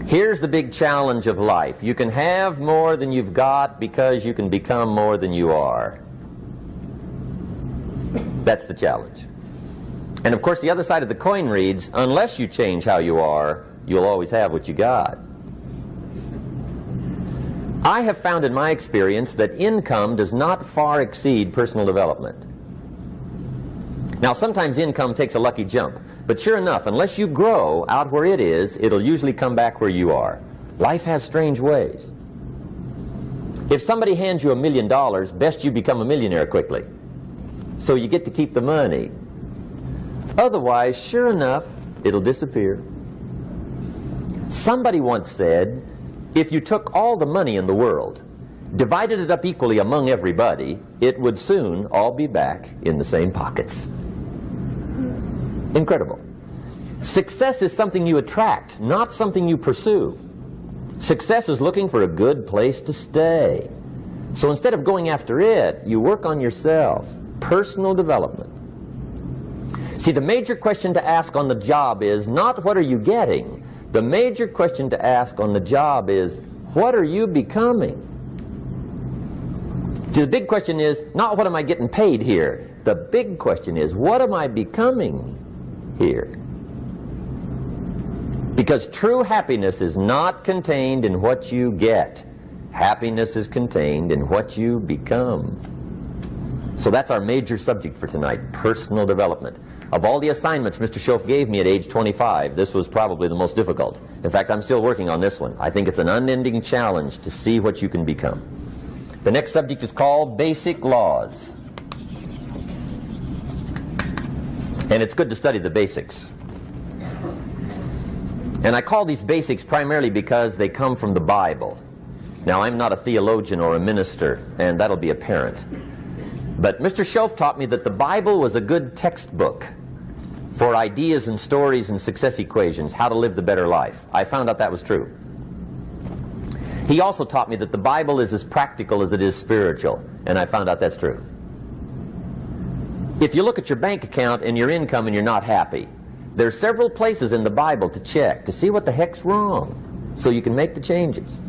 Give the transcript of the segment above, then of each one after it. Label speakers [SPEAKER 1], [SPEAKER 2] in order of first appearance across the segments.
[SPEAKER 1] Here's the big challenge of life. You can have more than you've got because you can become more than you are. That's the challenge. And of course the other side of the coin reads, unless you change how you are, you'll always have what you got. I have found in my experience that income does not far exceed personal development. Now sometimes income takes a lucky jump, but sure enough, unless you grow out where it is, it'll usually come back where you are. Life has strange ways. If somebody hands you $1 million, best you become a millionaire quickly, so you get to keep the money. Otherwise, sure enough, it'll disappear. Somebody once said, if you took all the money in the world, divided it up equally among everybody, it would soon all be back in the same pockets. Incredible. Success is something you attract, not something you pursue. Success is looking for a good place to stay. So instead of going after it, you work on yourself. Personal development. See, the major question to ask on the job is not what are you getting. The major question to ask on the job is what are you becoming? See, the big question is not what am I getting paid here. The big question is what am I becoming here? Because true happiness is not contained in what you get. Happiness is contained in what you become. So that's our major subject for tonight, personal development. Of all the assignments Mr. Schoaf gave me at age 25, this was probably the most difficult. In fact, I'm still working on this one. I think it's an unending challenge to see what you can become. The next subject is called Basic Laws. And it's good to study the basics. And I call these basics primarily because they come from the Bible. Now, I'm not a theologian or a minister, and that'll be apparent. But Mr. Schoaf taught me that the Bible was a good textbook for ideas and stories and success equations, how to live the better life. I found out that was true. He also taught me that the Bible is as practical as it is spiritual, and I found out that's true. If you look at your bank account and your income and you're not happy, there are several places in the Bible to check to see what the heck's wrong so you can make the changes.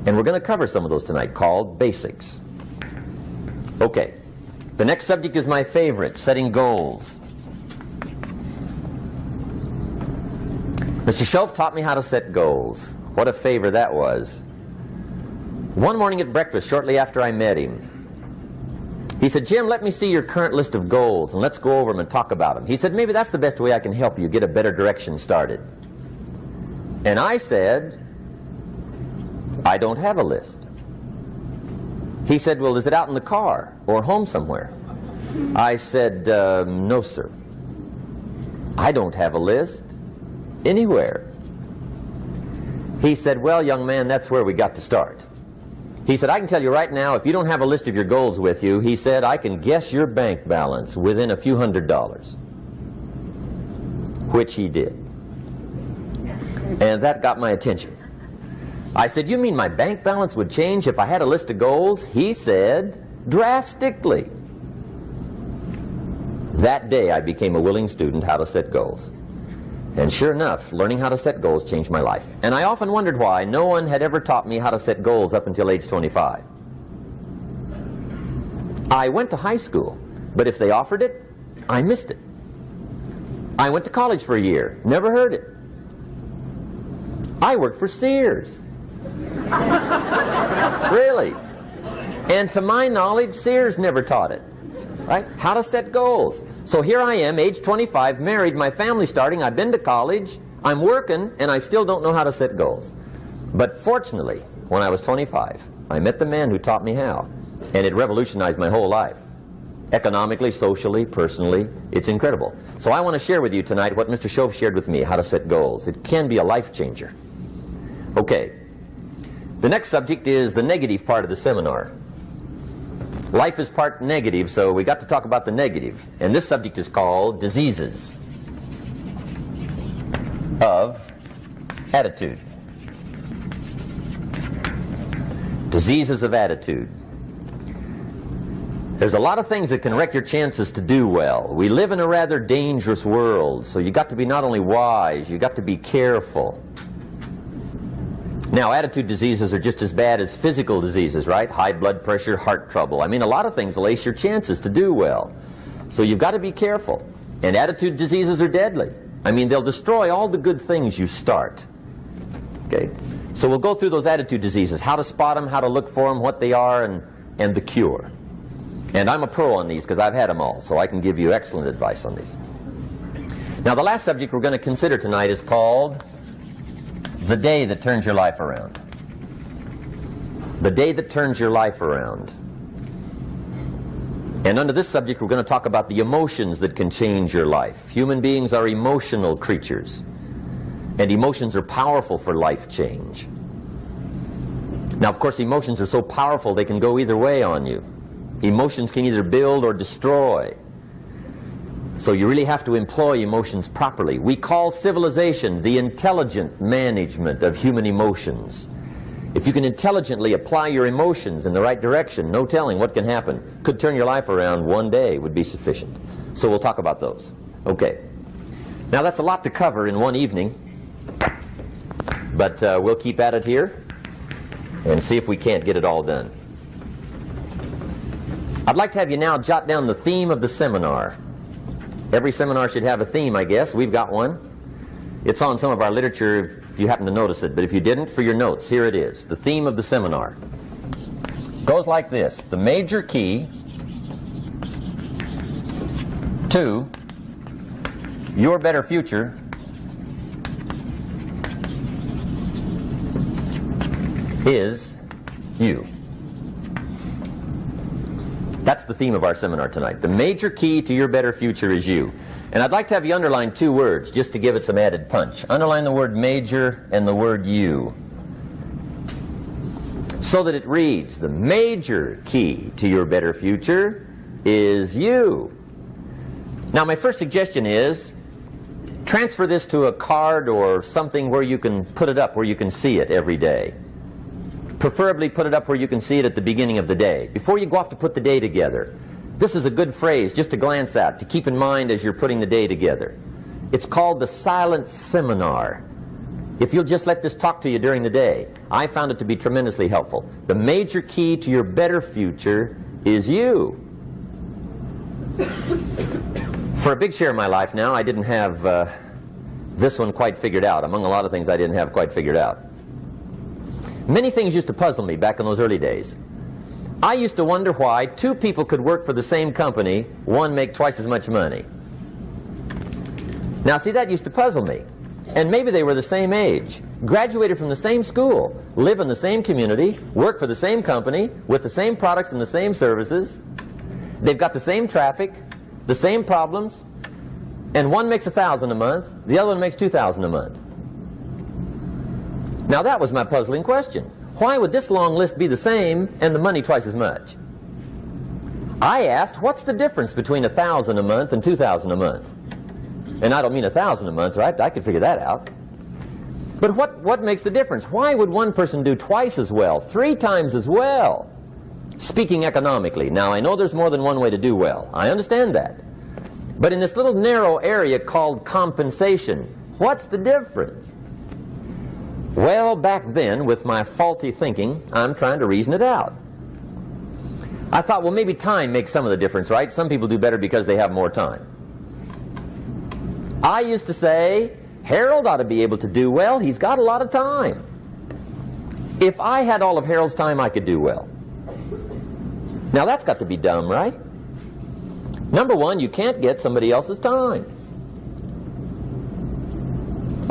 [SPEAKER 1] And we're going to cover some of those tonight, called basics. Okay. The next subject is my favorite, setting goals. Mr. Schoaf taught me how to set goals. What a favor that was. One morning at breakfast, shortly after I met him, he said, Jim, let me see your current list of goals and let's go over them and talk about them. He said, maybe that's the best way I can help you get a better direction started. And I said, I don't have a list. He said, well, is it out in the car or home somewhere? I said, no, sir. I don't have a list anywhere. He said, well, young man, that's where we got to start. He said, I can tell you right now, if you don't have a list of your goals with you, he said, I can guess your bank balance within a few $100s. Which he did. And that got my attention. I said, you mean my bank balance would change if I had a list of goals? He said, drastically. That day I became a willing student how to set goals. And sure enough, learning how to set goals changed my life. And I often wondered why no one had ever taught me how to set goals up until age 25. I went to high school, but if they offered it, I missed it. I went to college for a year, never heard it. I worked for Sears. Really. And to my knowledge, Sears never taught it. Right? How to set goals. So here I am, age 25, married, my family's starting, I've been to college, I'm working, and I still don't know how to set goals. But fortunately, when I was 25, I met the man who taught me how, and it revolutionized my whole life. Economically, socially, personally, it's incredible. So I want to share with you tonight what Mr. Schoaf shared with me, how to set goals. It can be a life changer. Okay. The next subject is the negative part of the seminar. Life is part negative, so we got to talk about the negative. And this subject is called diseases of attitude. Diseases of attitude. There's a lot of things that can wreck your chances to do well. We live in a rather dangerous world, so you got to be not only wise, you got to be careful. Now, attitude diseases are just as bad as physical diseases, right? High blood pressure, heart trouble. I mean, a lot of things will ace your chances to do well. So you've got to be careful. And attitude diseases are deadly. I mean, they'll destroy all the good things you start. Okay? So we'll go through those attitude diseases, how to spot them, how to look for them, what they are, and the cure. And I'm a pro on these because I've had them all, so I can give you excellent advice on these. Now, the last subject we're going to consider tonight is called the day that turns your life around. The day that turns your life around. And under this subject, we're going to talk about the emotions that can change your life. Human beings are emotional creatures, and emotions are powerful for life change. Now, of course, emotions are so powerful they can go either way on you. Emotions can either build or destroy. So you really have to employ emotions properly. We call civilization the intelligent management of human emotions. If you can intelligently apply your emotions in the right direction, no telling what can happen. Could turn your life around one day would be sufficient. So we'll talk about those. Okay. Now that's a lot to cover in one evening, but we'll keep at it here and see if we can't get it all done. I'd like to have you now jot down the theme of the seminar. Every seminar should have a theme, I guess. We've got one. It's on some of our literature if you happen to notice it, but if you didn't, for your notes, here it is. The theme of the seminar goes like this: the major key to your better future is you. That's the theme of our seminar tonight. The major key to your better future is you. And I'd like to have you underline two words just to give it some added punch. Underline the word major and the word you, so that it reads, the major key to your better future is you. Now, my first suggestion is transfer this to a card or something where you can put it up, where you can see it every day. Preferably put it up where you can see it at the beginning of the day, before you go off to put the day together. This is a good phrase just to glance at, to keep in mind as you're putting the day together. It's called the silent seminar. If you'll just let this talk to you during the day, I found it to be tremendously helpful. The major key to your better future is you. For a big share of my life now, I didn't have this one quite figured out. Among a lot of things I didn't have quite figured out. Many things used to puzzle me back in those early days. I used to wonder why two people could work for the same company, one make twice as much money. Now, see, that used to puzzle me. And maybe they were the same age, graduated from the same school, live in the same community, work for the same company, with the same products and the same services. They've got the same traffic, the same problems, and one makes $1,000 a month, the other one makes $2,000 a month. Now that was my puzzling question. Why would this long list be the same and the money twice as much? I asked, what's the difference between $1,000 a month and $2,000 a month? And I don't mean $1,000 a month, right? I could figure that out. But what makes the difference? Why would one person do twice as well, 3 times as well? Speaking economically. Now, I know there's more than one way to do well. I understand that. But in this little narrow area called compensation, what's the difference? Well, back then, with my faulty thinking, I'm trying to reason it out. I thought, well, maybe time makes some of the difference, right? Some people do better because they have more time. I used to say, Harold ought to be able to do well. He's got a lot of time. If I had all of Harold's time, I could do well. Now, that's got to be dumb, right? Number one, you can't get somebody else's time.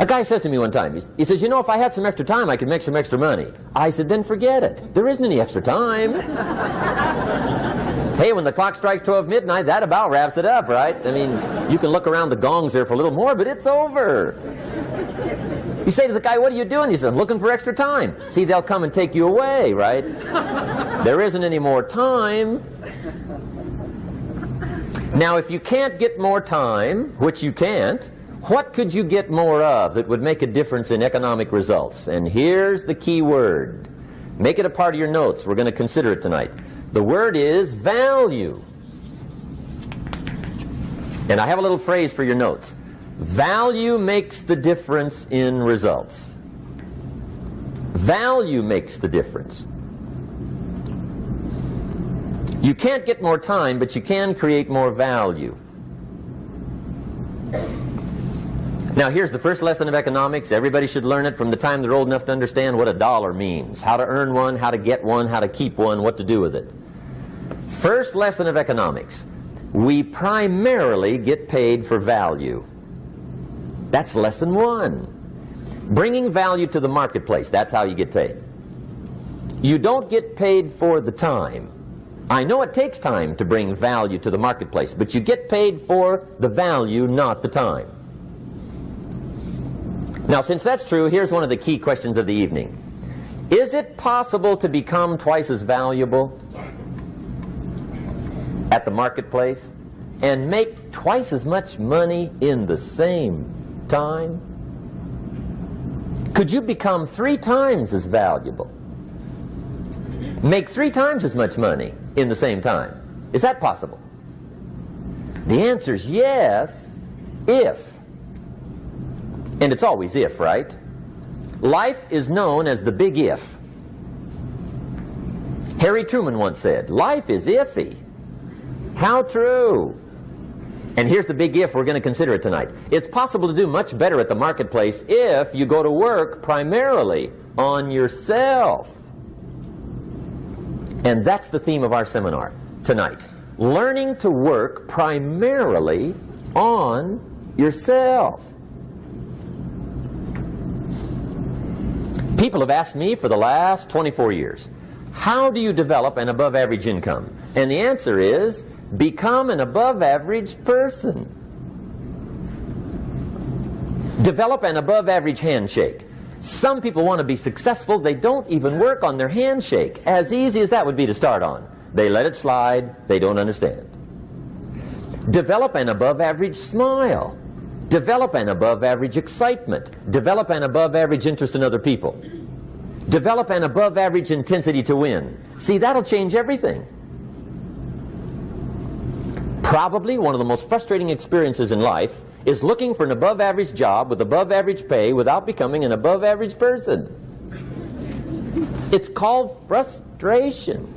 [SPEAKER 1] A guy says to me one time, he says, you know, if I had some extra time, I could make some extra money. I said, then forget it. There isn't any extra time. Hey, when the clock strikes 12 midnight, that about wraps it up, right? I mean, you can look around the gongs there for a little more, but it's over. You say to the guy, what are you doing? He says, I'm looking for extra time. See, they'll come and take you away, right? There isn't any more time. Now, if you can't get more time, which you can't, what could you get more of that would make a difference in economic results? And here's the key word. Make it a part of your notes. We're going to consider it tonight. The word is value. And I have a little phrase for your notes. Value makes the difference in results. Value makes the difference. You can't get more time, but you can create more value. Now here's the first lesson of economics. Everybody should learn it from the time they're old enough to understand what a dollar means, how to earn one, how to get one, how to keep one, what to do with it. First lesson of economics. We primarily get paid for value. That's lesson one. Bringing value to the marketplace, that's how you get paid. You don't get paid for the time. I know it takes time to bring value to the marketplace, but you get paid for the value, not the time. Now, since that's true, here's one of the key questions of the evening. Is it possible to become twice as valuable at the marketplace and make twice as much money in the same time? Could you become 3 times as valuable? Make 3 times as much money in the same time? Is that possible? The answer is yes, if. And it's always if, right? Life is known as the big if. Harry Truman once said, life is iffy. How true. And here's the big if we're going to consider it tonight. It's possible to do much better at the marketplace if you go to work primarily on yourself. And that's the theme of our seminar tonight. Learning to work primarily on yourself. People have asked me for the last 24 years, how do you develop an above average income? And the answer is, become an above average person. Develop an above average handshake. Some people want to be successful, they don't even work on their handshake. As easy as that would be to start on. They let it slide, they don't understand. Develop an above average smile. Develop an above average excitement. Develop an above average interest in other people. Develop an above average intensity to win. See, that'll change everything. Probably one of the most frustrating experiences in life is looking for an above average job with above average pay without becoming an above average person. It's called frustration.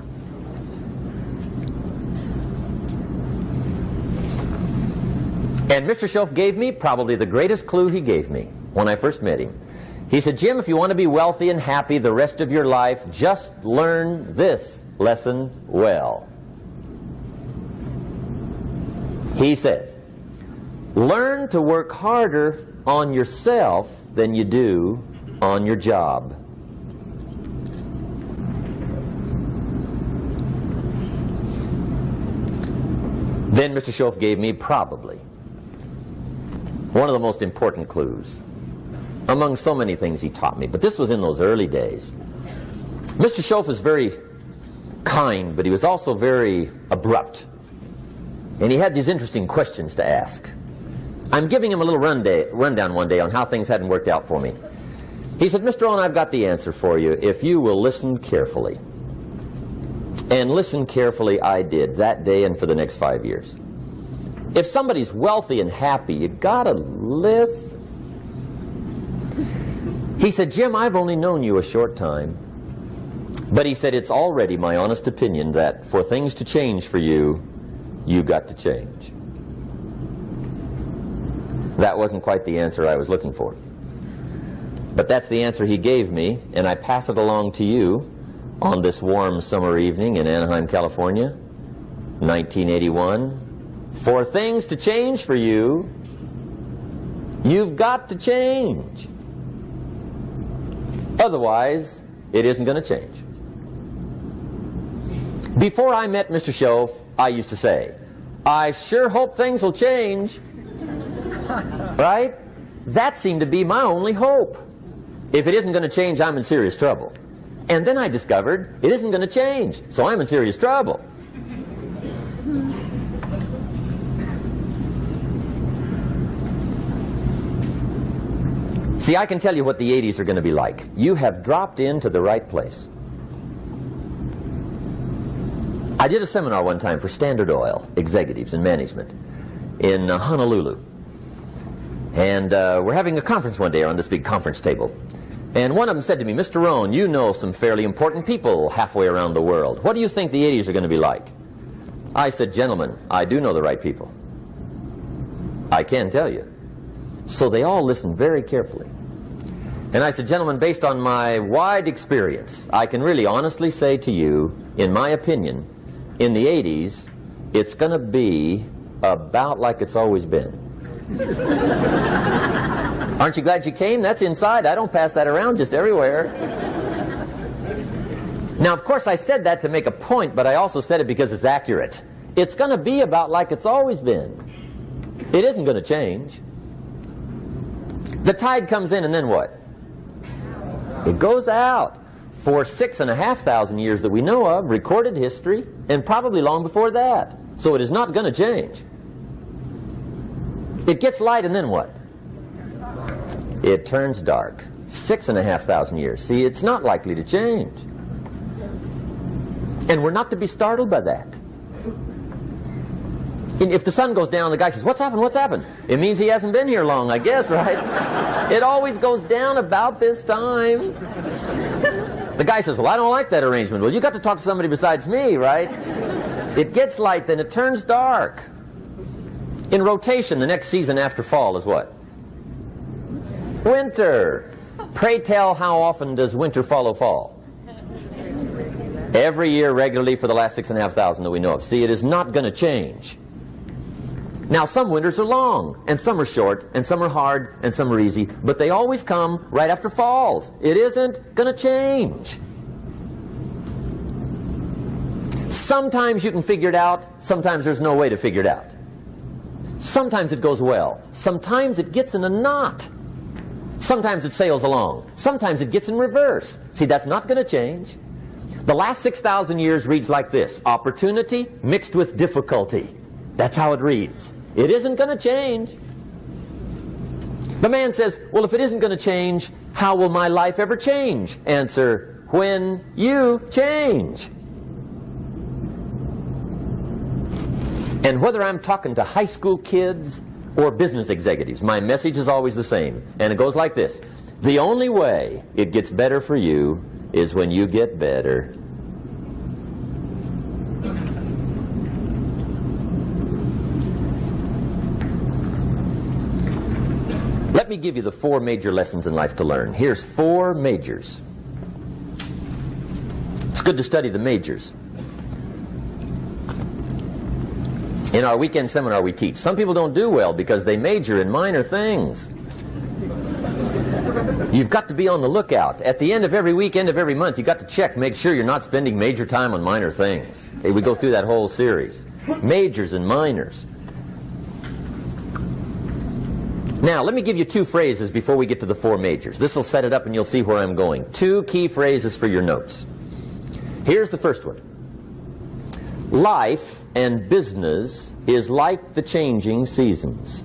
[SPEAKER 1] And Mr. Schoaf gave me probably the greatest clue he gave me when I first met him. He said, Jim, if you want to be wealthy and happy the rest of your life, just learn this lesson well. He said, learn to work harder on yourself than you do on your job. Then Mr. Schoaf gave me probably one of the most important clues among so many things he taught me, but this was in those early days. Mr. Schoaf was very kind, but he was also very abrupt. And he had these interesting questions to ask. I'm giving him a little rundown one day on how things hadn't worked out for me. He said, Mr. Rohn, I've got the answer for you if you will listen carefully. And listen carefully I did that day and for the next 5 years. If somebody's wealthy and happy, you gotta listen. He said, Jim, I've only known you a short time. But he said, it's already my honest opinion that for things to change for you, you've got to change. That wasn't quite the answer I was looking for. But that's the answer he gave me, and I pass it along to you on this warm summer evening in Anaheim, California, 1981. For things to change for you, you've got to change. Otherwise, it isn't going to change. Before I met Mr. Schoaf, I used to say, I sure hope things will change. Right? That seemed to be my only hope. If it isn't going to change, I'm in serious trouble. And then I discovered it isn't going to change, so I'm in serious trouble. See, I can tell you what the 80s are going to be like. You have dropped into the right place. I did a seminar one time for Standard Oil executives and management in Honolulu. And we're having a conference one day on this big conference table. And one of them said to me, Mr. Rohn, you know some fairly important people halfway around the world. What do you think the 80s are going to be like? I said, gentlemen, I do know the right people. I can tell you. So they all listened very carefully. And I said, gentlemen, based on my wide experience, I can really honestly say to you, in my opinion, in the 80s, it's going to be about like it's always been. Aren't you glad you came? That's inside. I don't pass that around just everywhere. Now, of course, I said that to make a point, but I also said it because it's accurate. It's going to be about like it's always been. It isn't going to change. The tide comes in and then what? It goes out. For 6,500 years that we know of, recorded history, and probably long before that. So it is not going to change. It gets light and then what? It turns dark. 6,500 years. See, it's not likely to change. And we're not to be startled by that. And if the sun goes down, the guy says, what's happened, what's happened? It means he hasn't been here long, I guess, right? It always goes down about this time. The guy says, well, I don't like that arrangement. Well, you got to talk to somebody besides me, right? It gets light, then it turns dark. In rotation, the next season after fall is what? Winter. Pray tell, how often does winter follow fall? Every year regularly for the last 6,500 that we know of. See, it is not going to change. Now, some winters are long, and some are short, and some are hard, and some are easy, but they always come right after falls. It isn't going to change. Sometimes you can figure it out, sometimes there's no way to figure it out. Sometimes it goes well, sometimes it gets in a knot. Sometimes it sails along, sometimes it gets in reverse. See, that's not going to change. The last 6,000 years reads like this: opportunity mixed with difficulty. That's how it reads. It isn't going to change. The man says, well, if it isn't going to change, how will my life ever change? Answer, when you change. And whether I'm talking to high school kids or business executives, my message is always the same. And it goes like this: the only way it gets better for you is when you get better. Let me give you the 4 major lessons in life to learn. Here's 4 majors. It's good to study the majors. In our weekend seminar we teach, some people don't do well because they major in minor things. You've got to be on the lookout. At the end of every week, end of every month, you've got to check, make sure you're not spending major time on minor things. We go through that whole series. Majors and minors. Now, let me give you 2 phrases before we get to the 4 majors. This will set it up and you'll see where I'm going. 2 key phrases for your notes. Here's the first one. Life and business is like the changing seasons.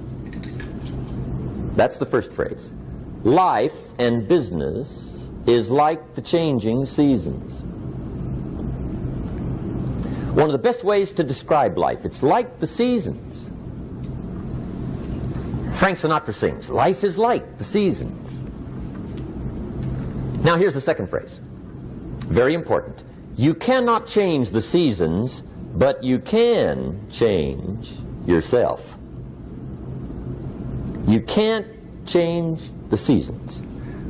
[SPEAKER 1] That's the first phrase. Life and business is like the changing seasons. One of the best ways to describe life, it's like the seasons. Frank Sinatra sings, life is like the seasons. Now here's the second phrase. Very important. You cannot change the seasons, but you can change yourself. You can't change the seasons,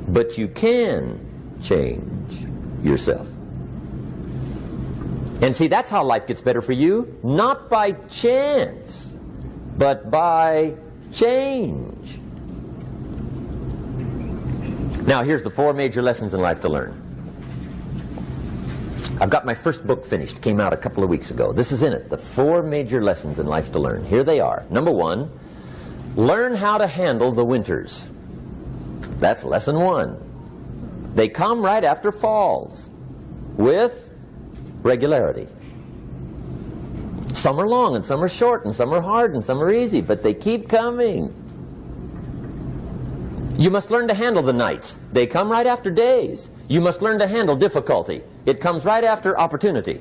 [SPEAKER 1] but you can change yourself. And see, that's how life gets better for you, not by chance, but by change. Now, here's the 4 major lessons in life to learn. I've got my first book finished, came out a couple of weeks ago. This is in it, the 4 major lessons in life to learn. Here they are. Number 1, learn how to handle the winters. That's lesson 1. They come right after falls, with regularity. Some are long, and some are short, and some are hard, and some are easy, but they keep coming. You must learn to handle the nights. They come right after days. You must learn to handle difficulty. It comes right after opportunity.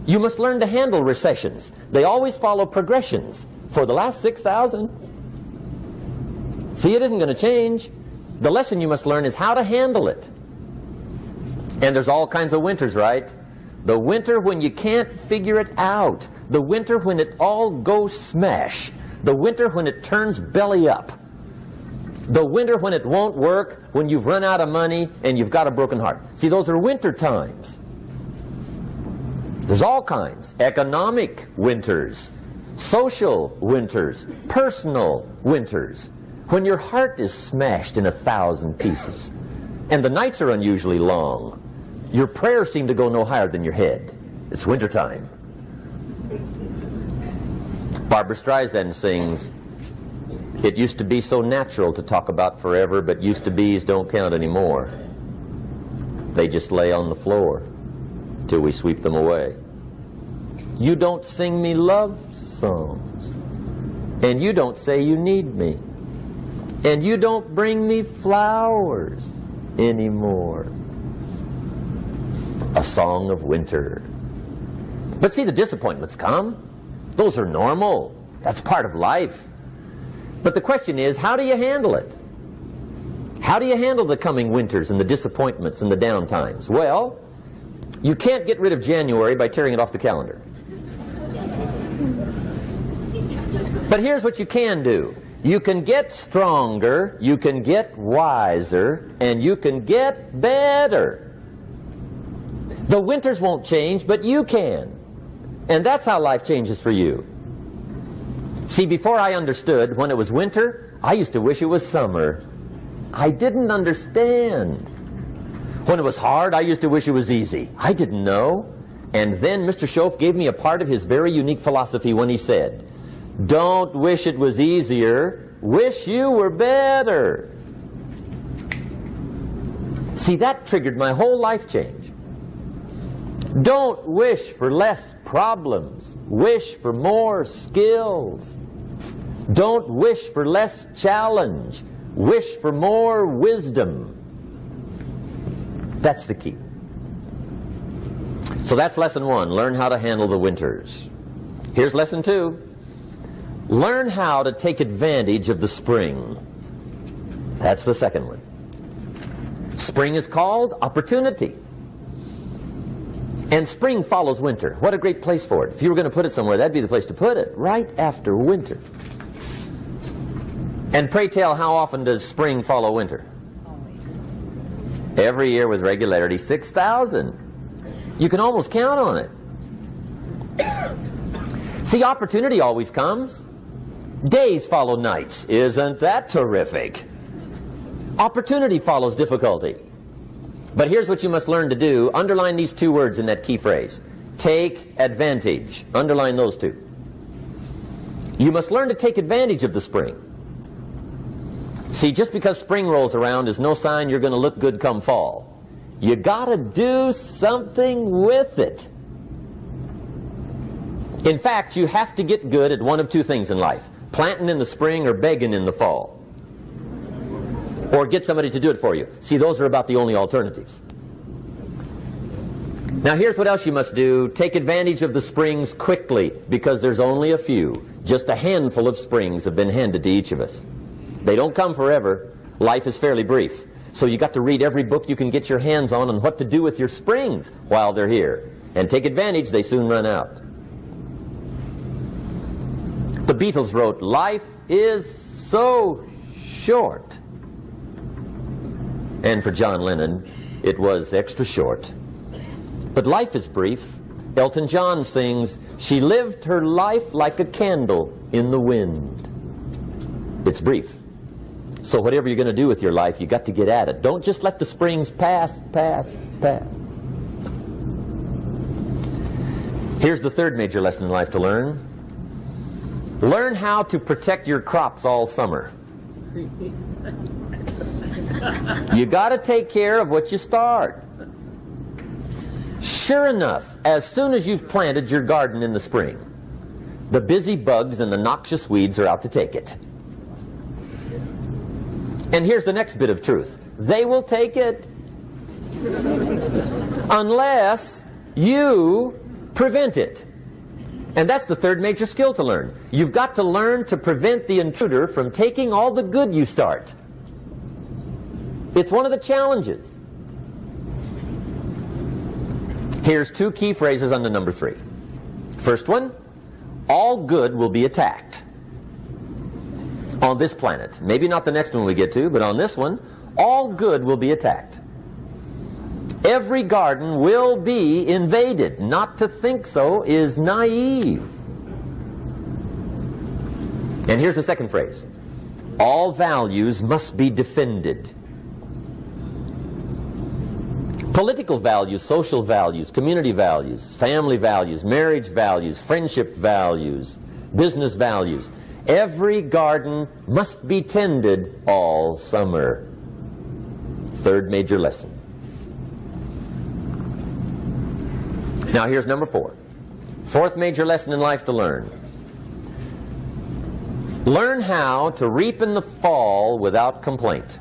[SPEAKER 1] You must learn to handle recessions. They always follow progressions. For the last 6,000. See, it isn't going to change. The lesson you must learn is how to handle it. And there's all kinds of winters, right? The winter when you can't figure it out. The winter when it all goes smash. The winter when it turns belly up. The winter when it won't work, when you've run out of money and you've got a broken heart. See, those are winter times. There's all kinds. Economic winters, social winters, personal winters. When your heart is smashed in 1,000 pieces and the nights are unusually long, your prayers seem to go no higher than your head. It's wintertime. Barbra Streisand sings, "It used to be so natural to talk about forever, but used to be's don't count anymore. They just lay on the floor till we sweep them away. You don't sing me love songs, and you don't say you need me, and you don't bring me flowers anymore." A song of winter. But see, the disappointments come. Those are normal. That's part of life. But the question is, how do you handle it? How do you handle the coming winters and the disappointments and the downtimes? Well, you can't get rid of January by tearing it off the calendar. But here's what you can do. You can get stronger, you can get wiser, and you can get better. The winters won't change, but you can. And that's how life changes for you. See, before I understood, when it was winter, I used to wish it was summer. I didn't understand. When it was hard, I used to wish it was easy. I didn't know. And then Mr. Schoaf gave me a part of his very unique philosophy when he said, "Don't wish it was easier, wish you were better." See, that triggered my whole life change. Don't wish for less problems, wish for more skills. Don't wish for less challenge, wish for more wisdom. That's the key. So that's lesson one, learn how to handle the winters. Here's lesson two, learn how to take advantage of the spring. That's the second one. Spring is called opportunity. And spring follows winter. What a great place for it. If you were going to put it somewhere, that'd be the place to put it, right after winter. And pray tell, how often does spring follow winter? Every year with regularity, 6,000. You can almost count on it. See, opportunity always comes. Days follow nights. Isn't that terrific? Opportunity follows difficulty. But here's what you must learn to do. Underline these two words in that key phrase. Take advantage. Underline those two. You must learn to take advantage of the spring. See, just because spring rolls around is no sign you're going to look good come fall. You got to do something with it. In fact, you have to get good at one of two things in life. Planting in the spring or begging in the fall. Or get somebody to do it for you. See, those are about the only alternatives. Now here's what else you must do. Take advantage of the springs quickly, because there's only a few. Just a handful of springs have been handed to each of us. They don't come forever. Life is fairly brief. So you got to read every book you can get your hands on what to do with your springs while they're here. And take advantage, they soon run out. The Beatles wrote, "Life is so short." And for John Lennon, it was extra short. But life is brief. Elton John sings, "She lived her life like a candle in the wind." It's brief. So whatever you're going to do with your life, you got to get at it. Don't just let the springs pass. Here's the third major lesson in life to learn. Learn how to protect your crops all summer. You got to take care of what you start. Sure enough, as soon as you've planted your garden in the spring, the busy bugs and the noxious weeds are out to take it. And here's the next bit of truth. They will take it unless you prevent it. And that's the third major skill to learn. You've got to learn to prevent the intruder from taking all the good you start. It's one of the challenges. Here's two key phrases under number 3. First one, all good will be attacked on this planet. Maybe not the next one we get to, but on this one, all good will be attacked. Every garden will be invaded. Not to think so is naive. And here's the second phrase. All values must be defended. Political values, social values, community values, family values, marriage values, friendship values, business values. Every garden must be tended all summer. Third major lesson. Now here's number 4. Fourth major lesson in life to learn. Learn how to reap in the fall without complaint.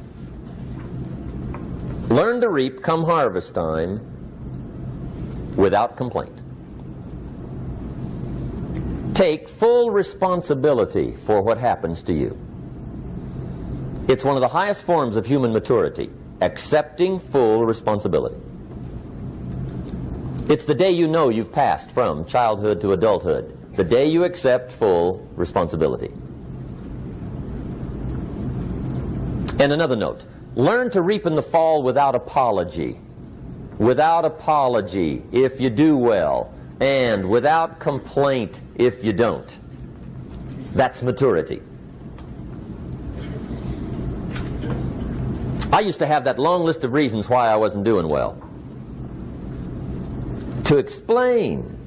[SPEAKER 1] Learn to reap come harvest time without complaint. Take full responsibility for what happens to you. It's one of the highest forms of human maturity, accepting full responsibility. It's the day you know you've passed from childhood to adulthood, the day you accept full responsibility. And another note, learn to reap in the fall without apology. Without apology if you do well, and without complaint if you don't. That's maturity. I used to have that long list of reasons why I wasn't doing well. To explain.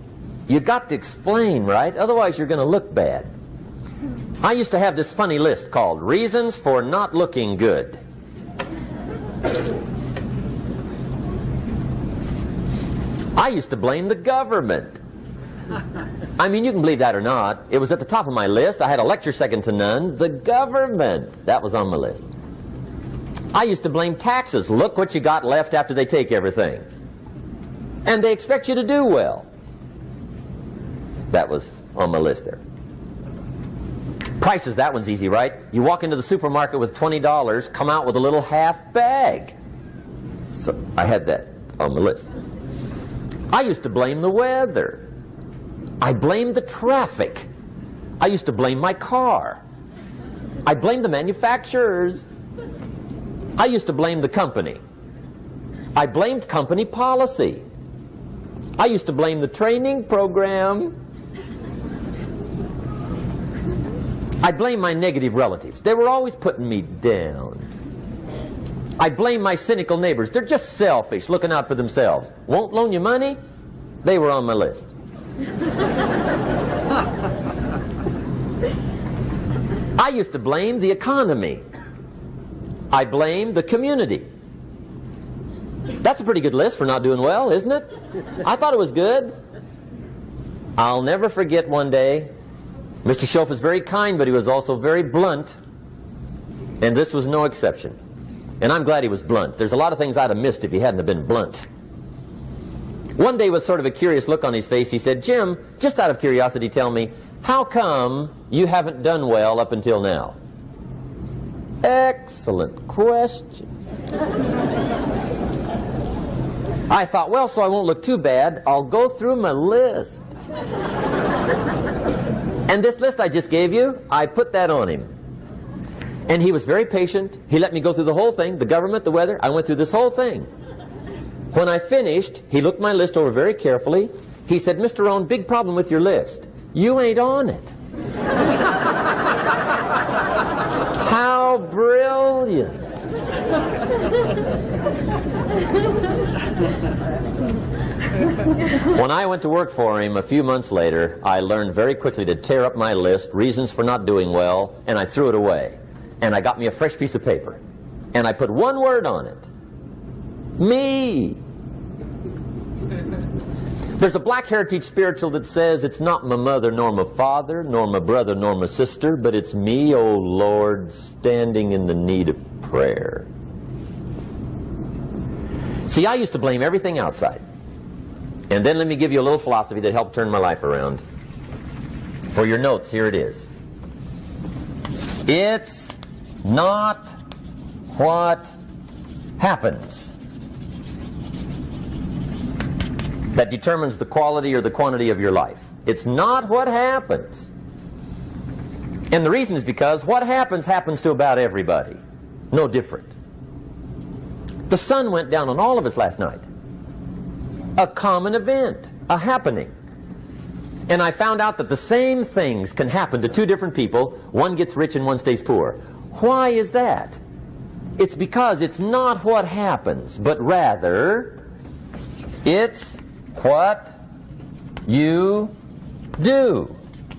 [SPEAKER 1] You got to explain, right? Otherwise you're going to look bad. I used to have this funny list called Reasons for Not Looking Good. I used to blame the government. I mean, you can believe that or not. It was at the top of my list. I had a lecture second to none. The government. That was on my list. I used to blame taxes. Look what you got left after they take everything. And they expect you to do well. That was on my list there. Prices, that one's easy, right? You walk into the supermarket with $20, come out with a little half bag. So I had that on my list. I used to blame the weather. I blamed the traffic. I used to blame my car. I blamed the manufacturers. I used to blame the company. I blamed company policy. I used to blame the training program. I blame my negative relatives. They were always putting me down. I blame my cynical neighbors. They're just selfish, looking out for themselves. Won't loan you money? They were on my list. I used to blame the economy. I blamed the community. That's a pretty good list for not doing well, isn't it? I thought it was good. I'll never forget one day, Mr. Schoaf was very kind, but he was also very blunt, and this was no exception. And I'm glad he was blunt. There's a lot of things I'd have missed if he hadn't have been blunt. One day, with sort of a curious look on his face, he said, "Jim, just out of curiosity, tell me, how come you haven't done well up until now?" Excellent question. I thought, well, so I won't look too bad, I'll go through my list. And this list I just gave you, I put that on him. And he was very patient. He let me go through the whole thing, the government, the weather. I went through this whole thing. When I finished, he looked my list over very carefully. He said, "Mr. Rohn, big problem with your list. You ain't on it." How brilliant. When I went to work for him a few months later, I learned very quickly to tear up my list, reasons for not doing well, and I threw it away. And I got me a fresh piece of paper. And I put one word on it. Me. There's a Black Heritage spiritual that says, "It's not my mother nor my father, nor my brother nor my sister, but it's me, oh Lord, standing in the need of prayer." See, I used to blame everything outside. And then let me give you a little philosophy that helped turn my life around. For your notes, here it is. It's not what happens that determines the quality or the quantity of your life. It's not what happens. And the reason is because what happens happens to about everybody. No different. The sun went down on all of us last night. A common event, a happening. And I found out that the same things can happen to two different people. One gets rich and one stays poor. Why is that? It's because it's not what happens, but rather it's what you do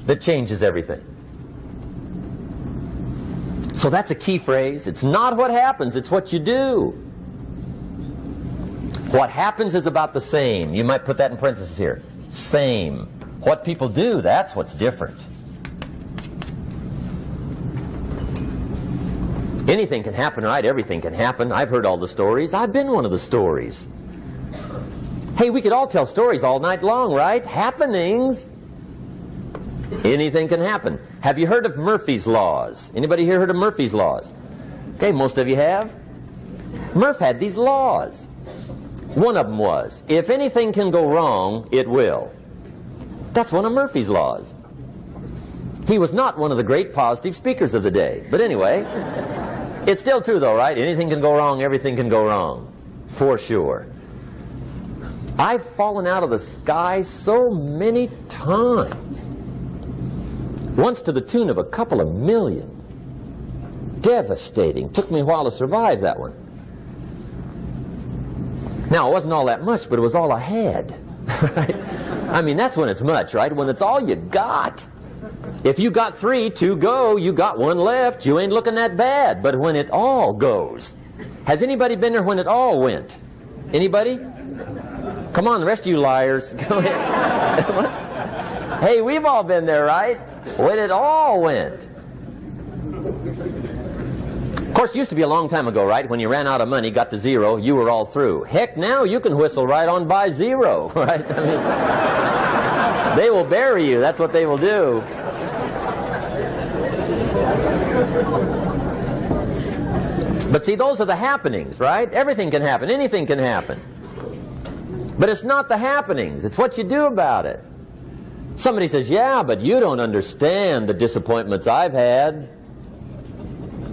[SPEAKER 1] that changes everything. So that's a key phrase. It's not what happens, it's what you do. What happens is about the same. You might put that in parentheses here. Same. What people do, that's what's different. Anything can happen, right? Everything can happen. I've heard all the stories. I've been one of the stories. Hey, we could all tell stories all night long, right? Happenings. Anything can happen. Have you heard of Murphy's Laws? Anybody here heard of Murphy's Laws? Okay, most of you have. Murph had these laws. One of them was, if anything can go wrong, it will. That's one of Murphy's Laws. He was not one of the great positive speakers of the day. But anyway, it's still true though, right? Anything can go wrong, everything can go wrong. For sure. I've fallen out of the sky so many times. Once to the tune of a couple of million. Devastating. Took me a while to survive that one. Now, it wasn't all that much, but it was all I had. Right? I mean, that's when it's much, right? When it's all you got. If you got 3, 2 go, you got 1 left, you ain't looking that bad. But when it all goes. Has anybody been there when it all went? Anybody? Come on, the rest of you liars. Go ahead. Hey, we've all been there, right? When it all went. Of course, it used to be a long time ago, right? When you ran out of money, got to 0, you were all through. Heck, now you can whistle right on by 0, right? I mean, they will bury you. That's what they will do. But see, those are the happenings, right? Everything can happen. Anything can happen. But it's not the happenings. It's what you do about it. Somebody says, yeah, but you don't understand the disappointments I've had.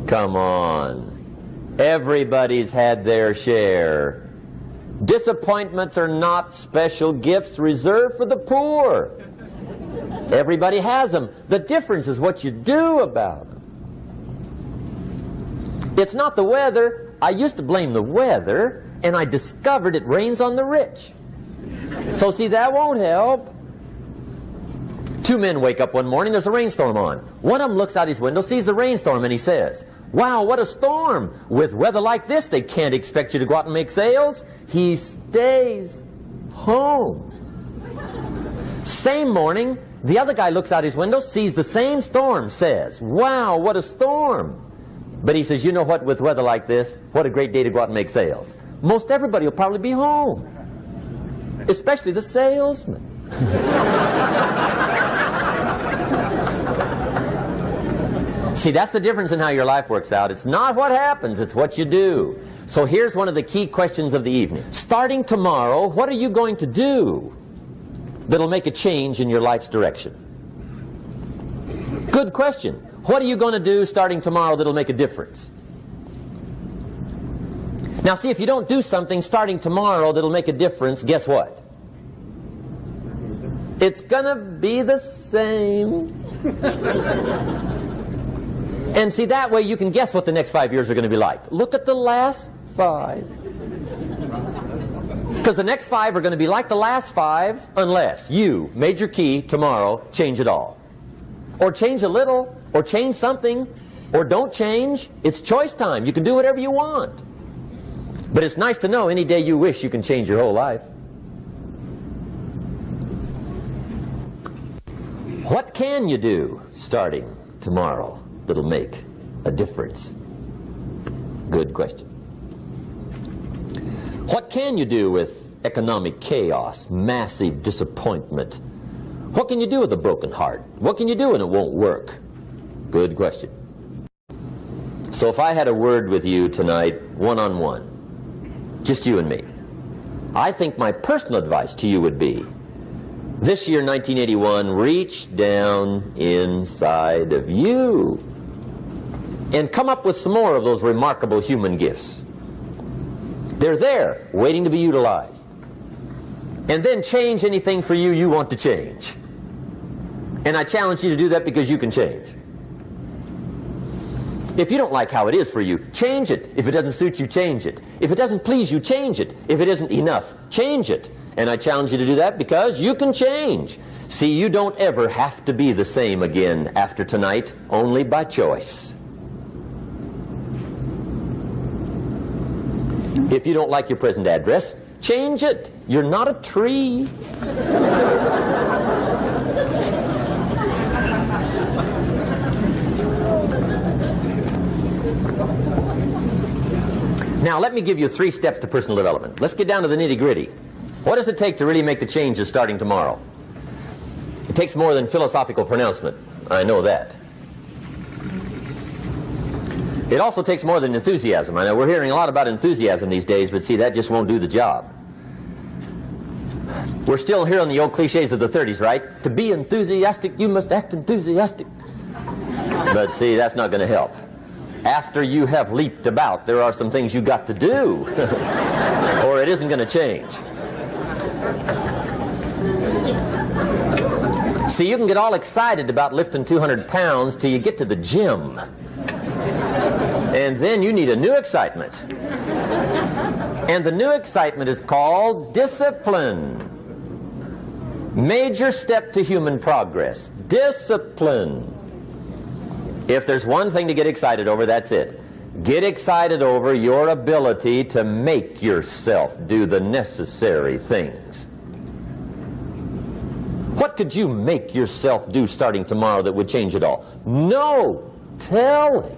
[SPEAKER 1] Come on. Everybody's had their share. Disappointments are not special gifts reserved for the poor. Everybody has them. The difference is what you do about them. It's not the weather. I used to blame the weather, and I discovered it rains on the rich. So see, that won't help. 2 men wake up one morning, there's a rainstorm on. One of them looks out his window, sees the rainstorm, and he says, wow, what a storm. With weather like this, they can't expect you to go out and make sales. He stays home. Same morning, the other guy looks out his window, sees the same storm, says, wow, what a storm. But he says, you know what, with weather like this, what a great day to go out and make sales. Most everybody will probably be home, especially the salesman. See, that's the difference in how your life works out. It's not what happens, it's what you do. So here's one of the key questions of the evening. Starting tomorrow, what are you going to do that'll make a change in your life's direction? Good question. What are you going to do starting tomorrow that'll make a difference? Now see, if you don't do something starting tomorrow that'll make a difference, guess what? It's gonna be the same. And see, that way you can guess what the next 5 years are going to be like. Look at the last 5. Because the next 5 are going to be like the last 5 unless you, major key, tomorrow, change it all. Or change a little, or change something, or don't change. It's choice time. You can do whatever you want. But it's nice to know any day you wish you can change your whole life. What can you do starting tomorrow that'll make a difference? Good question. What can you do with economic chaos, massive disappointment? What can you do with a broken heart? What can you do when it won't work? Good question. So if I had a word with you tonight, one-on-one, Just you and me. I think my personal advice to you would be, this year, 1981, reach down inside of you and come up with some more of those remarkable human gifts. They're there, waiting to be utilized. And then change anything for you want to change. And I challenge you to do that because you can change. If you don't like how it is for you, change it. If it doesn't suit you, change it. If it doesn't please you, change it. If it isn't enough, change it. And I challenge you to do that because you can change. See, you don't ever have to be the same again after tonight, only by choice. If you don't like your present address, change it. You're not a tree. Now, let me give you 3 steps to personal development. Let's get down to the nitty-gritty. What does it take to really make the changes starting tomorrow? It takes more than philosophical pronouncement. I know that. It also takes more than enthusiasm. I know we're hearing a lot about enthusiasm these days, but see, that just won't do the job. We're still hearing the old cliches of the 30s, right? To be enthusiastic, you must act enthusiastic. But see, that's not going to help. After you have leaped about, there are some things you got to do, or it isn't going to change. See, you can get all excited about lifting 200 pounds till you get to the gym. And then you need a new excitement. And the new excitement is called discipline. Major step to human progress. Discipline. If there's one thing to get excited over, that's it. Get excited over your ability to make yourself do the necessary things. What could you make yourself do starting tomorrow that would change it all? No! Tell him.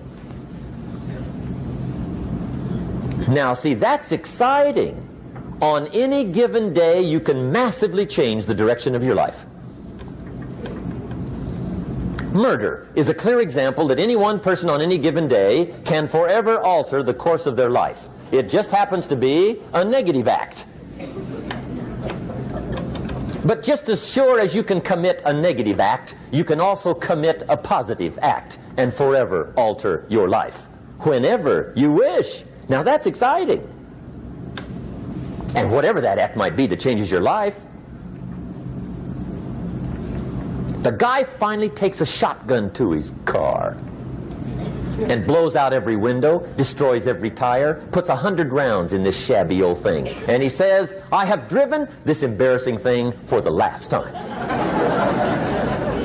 [SPEAKER 1] Now, see, that's exciting. On any given day, you can massively change the direction of your life. Murder is a clear example that any one person on any given day can forever alter the course of their life. It just happens to be a negative act. But just as sure as you can commit a negative act, you can also commit a positive act and forever alter your life, whenever you wish. Now that's exciting. And whatever that act might be that changes your life. The guy finally takes a shotgun to his car and blows out every window, destroys every tire, puts 100 rounds in this shabby old thing. And he says, I have driven this embarrassing thing for the last time.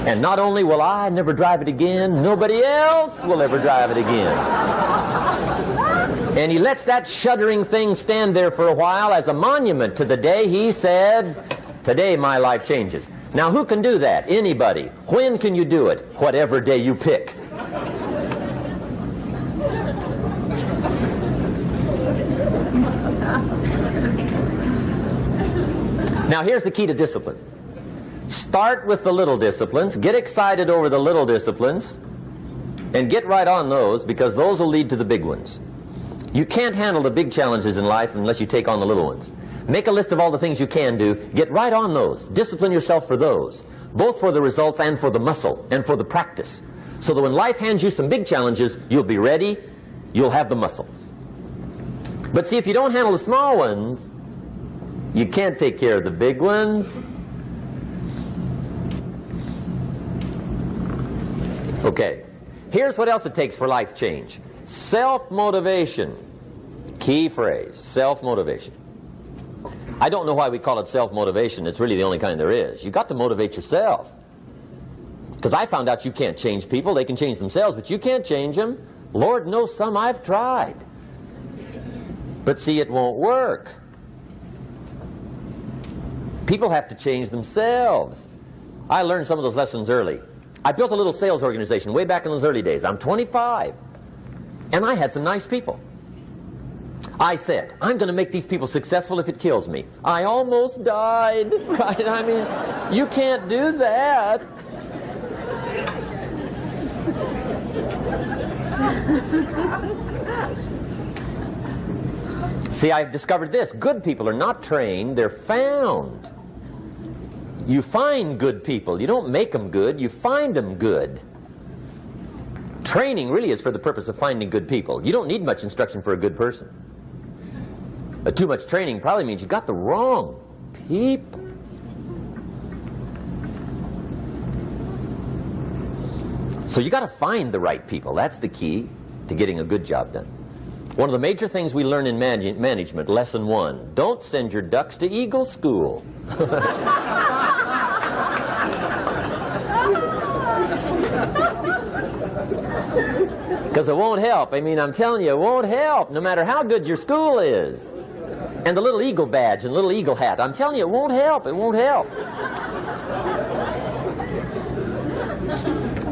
[SPEAKER 1] And not only will I never drive it again, nobody else will ever drive it again. And he lets that shuddering thing stand there for a while as a monument to the day he said, today my life changes. Now who can do that? Anybody. When can you do it? Whatever day you pick. Now here's the key to discipline. Start with the little disciplines, get excited over the little disciplines, and get right on those, because those will lead to the big ones. You can't handle the big challenges in life unless you take on the little ones. Make a list of all the things you can do, get right on those, discipline yourself for those, both for the results and for the muscle and for the practice, so that when life hands you some big challenges, you'll be ready, you'll have the muscle. But see, if you don't handle the small ones, you can't take care of the big ones. Okay, here's what else it takes for life change. Self-motivation. Key phrase, self-motivation. I don't know why we call it self-motivation. It's really the only kind there is. You've got to motivate yourself. Because I found out you can't change people. They can change themselves, but you can't change them. Lord knows some I've tried. But see, it won't work. People have to change themselves. I learned some of those lessons early. I built a little sales organization way back in those early days. I'm 25. And I had some nice people. I said, I'm going to make these people successful if it kills me. I almost died, right? I mean, you can't do that. See, I've discovered this. Good people are not trained, they're found. You find good people. You don't make them good, you find them good. Training really is for the purpose of finding good people. You don't need much instruction for a good person. Too much training probably means you got the wrong people. So you got to find the right people. That's the key to getting a good job done. One of the major things we learn in management, lesson 1, don't send your ducks to Eagle School. Because it won't help. I mean, I'm telling you, it won't help, no matter how good your school is. And the little eagle badge and little eagle hat, I'm telling you, it won't help. It won't help.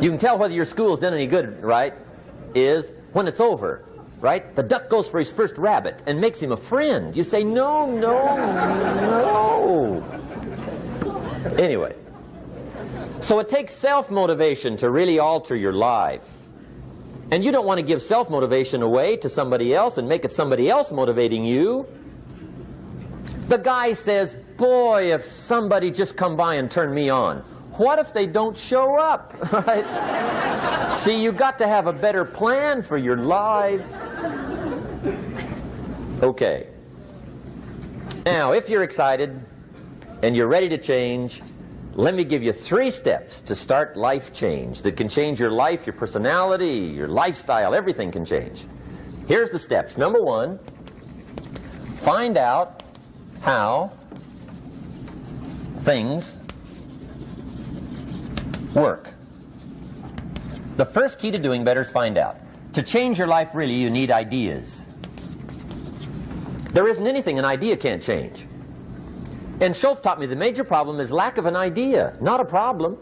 [SPEAKER 1] You can tell whether your school's done any good, right, is when it's over, right? The duck goes for his first rabbit and makes him a friend. You say, no, no, no. Anyway, so it takes self-motivation to really alter your life. And you don't want to give self-motivation away to somebody else and make it somebody else motivating you. The guy says, boy, if somebody just come by and turn me on. What if they don't show up? Right? See, you got to have a better plan for your life. Okay. Now, if you're excited and you're ready to change, let me give you 3 steps to start life change that can change your life, your personality, your lifestyle, everything can change. Here's the steps. Number 1, find out how things work. The first key to doing better is find out. To change your life, really, you need ideas. There isn't anything an idea can't change. And Schoff taught me the major problem is lack of an idea, not a problem.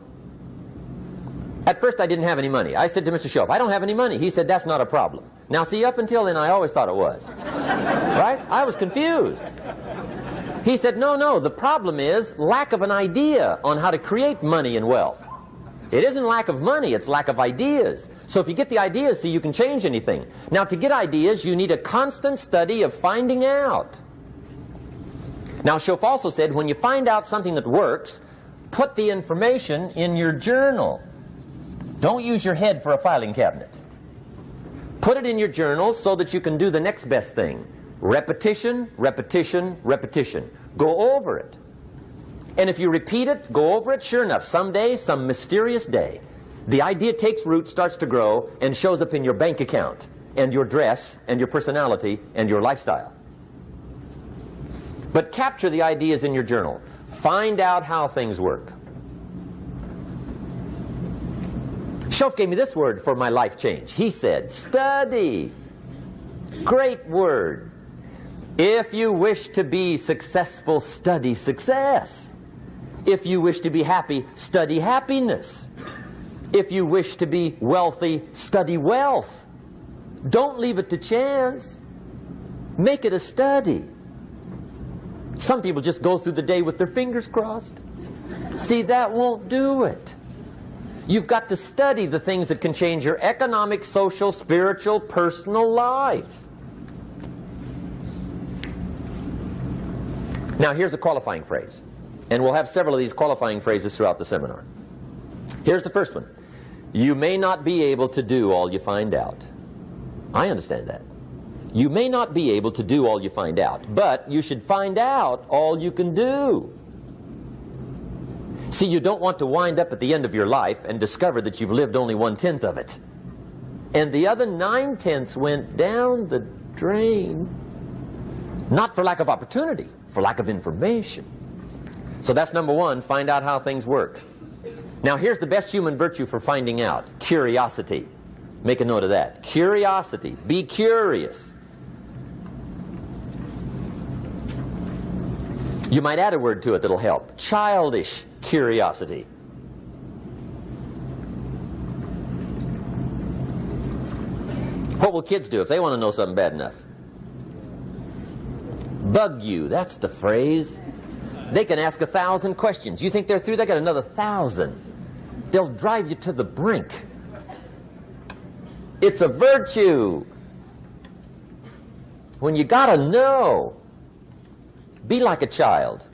[SPEAKER 1] At first I didn't have any money. I said to Mr. Schoff, I don't have any money. He said, that's not a problem. Now see, up until then I always thought it was. Right? I was confused. He said, no, no, the problem is lack of an idea on how to create money and wealth. It isn't lack of money, it's lack of ideas. So if you get the ideas, see, you can change anything. Now to get ideas, you need a constant study of finding out. Now Schoff also said, when you find out something that works, put the information in your journal. Don't use your head for a filing cabinet. Put it in your journal so that you can do the next best thing. Repetition, repetition, repetition. Go over it. And if you repeat it, go over it, sure enough, someday, some mysterious day, the idea takes root, starts to grow, and shows up in your bank account, and your dress, and your personality, and your lifestyle. But capture the ideas in your journal. Find out how things work. Schoff gave me this word for my life change. He said, study. Great word. If you wish to be successful, study success. If you wish to be happy, study happiness. If you wish to be wealthy, study wealth. Don't leave it to chance. Make it a study. Some people just go through the day with their fingers crossed. See, that won't do it. You've got to study the things that can change your economic, social, spiritual, personal life. Now here's a qualifying phrase. And we'll have several of these qualifying phrases throughout the seminar. Here's the first one. You may not be able to do all you find out. I understand that. You may not be able to do all you find out, but you should find out all you can do. See, you don't want to wind up at the end of your life and discover that you've lived only 1/10 of it. And the other 9/10 went down the drain. Not for lack of opportunity, for lack of information. So that's number 1, find out how things work. Now here's the best human virtue for finding out, curiosity. Make a note of that. Curiosity. Be curious. You might add a word to it that'll help. Childish curiosity. What will kids do if they want to know something bad enough? Bug you. That's the phrase. They can ask 1,000 questions. You think they're through? They got another 1,000. They'll drive you to the brink. It's a virtue. when you got to know. Be like a child.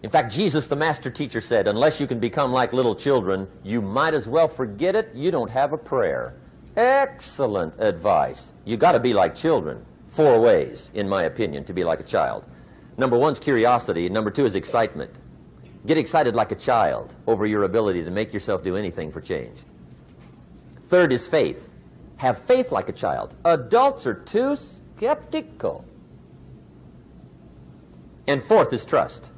[SPEAKER 1] In fact, Jesus, the master teacher, said, unless you can become like little children, you might as well forget it. You don't have a prayer. Excellent advice. You got to be like children. 4 ways, in my opinion, to be like a child. Number 1 is curiosity. Number 2 is excitement. Get excited like a child over your ability to make yourself do anything for change. 3rd is faith. Have faith like a child. Adults are too skeptical. And 4th is trust.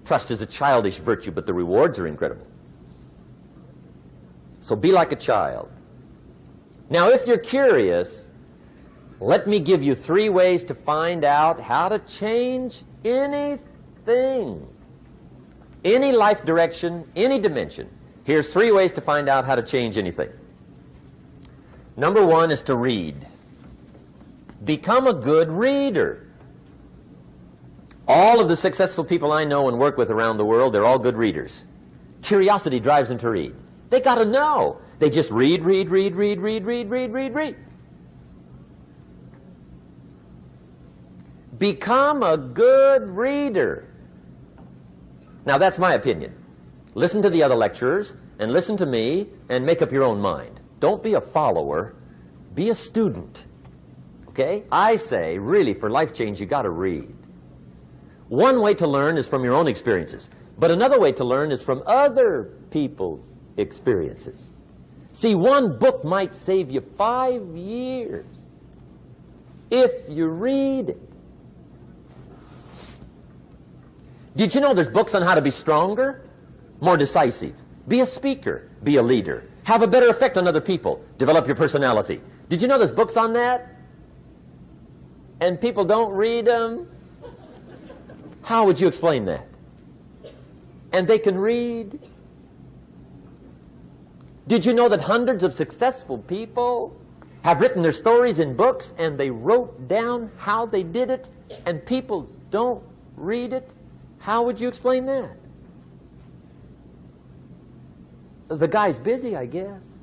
[SPEAKER 1] Trust is a childish virtue, but the rewards are incredible. So be like a child. Now, if you're curious, let me give you 3 ways to find out how to change anything. Any life direction, any dimension. Here's 3 ways to find out how to change anything. Number 1 is to read. Become a good reader. All of the successful people I know and work with around the world, they're all good readers. Curiosity drives them to read. They got to know. They just read. Become a good reader. Now, that's my opinion. Listen to the other lecturers and listen to me and make up your own mind. Don't be a follower. Be a student. Okay? I say, really, for life change, you got to read. One way to learn is from your own experiences, but another way to learn is from other people's experiences. See, one book might save you 5 years if you read it. Did you know there's books on how to be stronger, more decisive, be a speaker, be a leader, have a better effect on other people, develop your personality? Did you know there's books on that? And people don't read them? How would you explain that? And they can read. Did you know that hundreds of successful people have written their stories in books and they wrote down how they did it and people don't read it? How would you explain that? The guy's busy, I guess.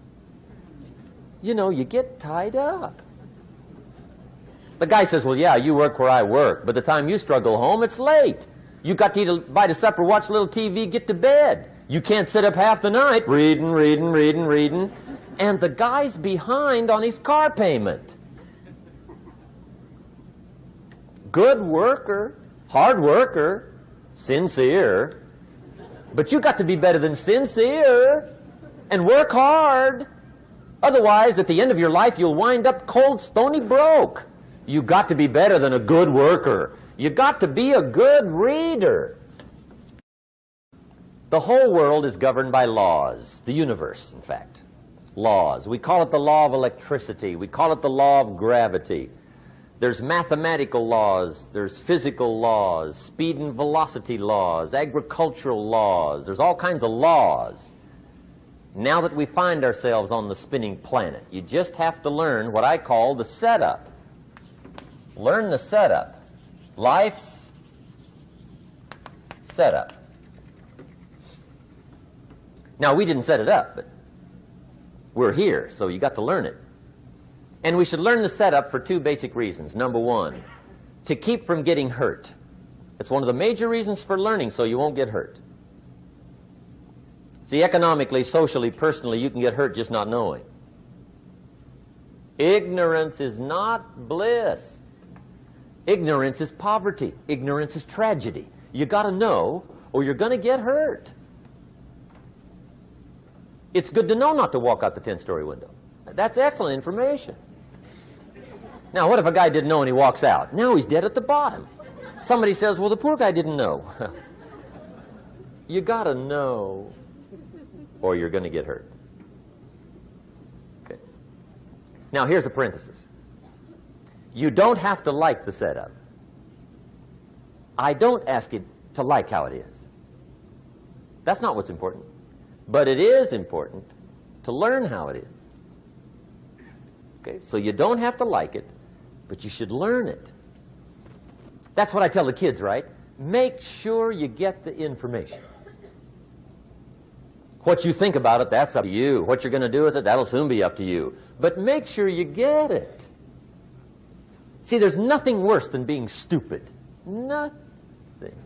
[SPEAKER 1] You know, you get tied up. The guy says, well, yeah, you work where I work. By the time you struggle home, it's late. You got to eat a bite of supper, watch a little TV, get to bed. You can't sit up half the night reading. And the guy's behind on his car payment. Good worker, hard worker, sincere. But you got to be better than sincere and work hard. Otherwise, at the end of your life, you'll wind up cold, stony broke. You got to be better than a good worker. You got to be a good reader. The whole world is governed by laws. The universe, in fact. Laws. We call it the law of electricity. We call it the law of gravity. There's mathematical laws. There's physical laws. Speed and velocity laws. Agricultural laws. There's all kinds of laws. Now that we find ourselves on the spinning planet, you just have to learn what I call the setup. Learn the setup. Life's setup. Now, we didn't set it up, but we're here, so you got to learn it. And we should learn the setup for 2 basic reasons. Number 1, to keep from getting hurt. It's one of the major reasons for learning, so you won't get hurt. See, economically, socially, personally, you can get hurt just not knowing. Ignorance is not bliss. Ignorance is poverty. Ignorance is tragedy. You got to know, or you're going to get hurt. It's good to know not to walk out the 10-story window. That's excellent information. Now, what if a guy didn't know and he walks out? Now he's dead at the bottom. Somebody says, well, the poor guy didn't know. You got to know, or you're going to get hurt. Okay. Now, here's a parenthesis. You don't have to like the setup. I don't ask you to like how it is. That's not what's important. But it is important to learn how it is. Okay? So you don't have to like it, but you should learn it. That's what I tell the kids, right? Make sure you get the information. What you think about it, that's up to you. What you're going to do with it, that'll soon be up to you. But make sure you get it. See, there's nothing worse than being stupid. Nothing.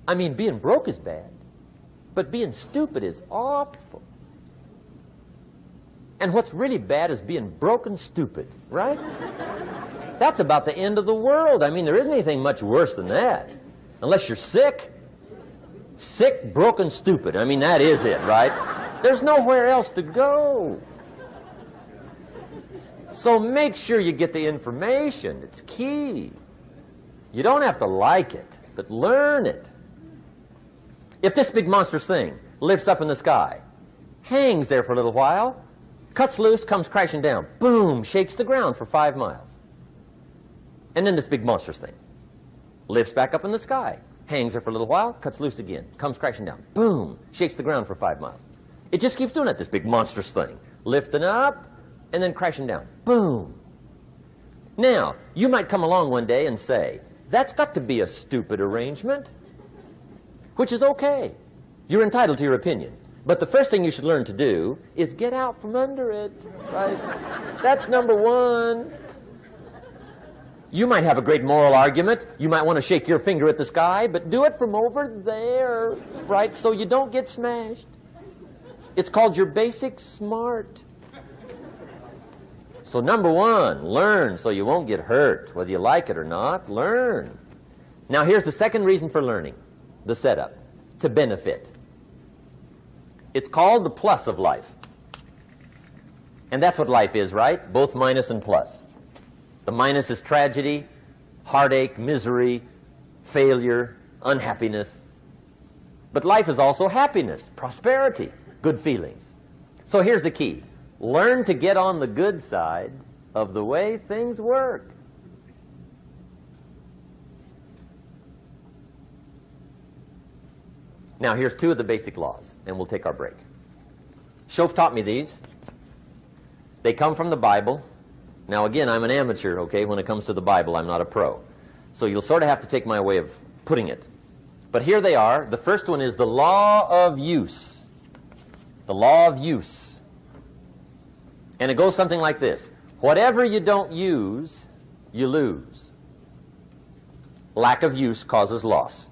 [SPEAKER 1] I mean, being broke is bad, but being stupid is awful. And what's really bad is being broke and stupid, right? That's about the end of the world. I mean, there isn't anything much worse than that. Unless you're sick. Sick, broken, stupid. I mean, that is it, right? There's nowhere else to go. So make sure you get the information. It's key. You don't have to like it, but learn it. If this big monstrous thing lifts up in the sky, hangs there for a little while, cuts loose, comes crashing down, boom, shakes the ground for 5 miles. And then this big monstrous thing lifts back up in the sky, hangs there for a little while, cuts loose again, comes crashing down, boom, shakes the ground for 5 miles. It just keeps doing that, this big monstrous thing, lifting up and then crashing down, boom. Now, you might come along one day and say, that's got to be a stupid arrangement, which is okay. You're entitled to your opinion. But the first thing you should learn to do is get out from under it, right? That's number one. You might have a great moral argument. You might want to shake your finger at the sky, but do it from over there, right, so you don't get smashed. It's called your basic smart. So number one, learn so you won't get hurt. Whether you like it or not, learn. Now here's the second reason for learning, the setup, to benefit. It's called the plus of life. And that's what life is, right? Both minus and plus. The minus is tragedy, heartache, misery, failure, unhappiness. But life is also happiness, prosperity, good feelings. So here's the key. Learn to get on the good side of the way things work. Now, here's 2 of the basic laws, and we'll take our break. Shof taught me these. They come from the Bible. Now, again, I'm an amateur, okay? When it comes to the Bible, I'm not a pro. So you'll sort of have to take my way of putting it. But here they are. The first one is the law of use. The law of use. And it goes something like this. Whatever you don't use, you lose. Lack of use causes loss.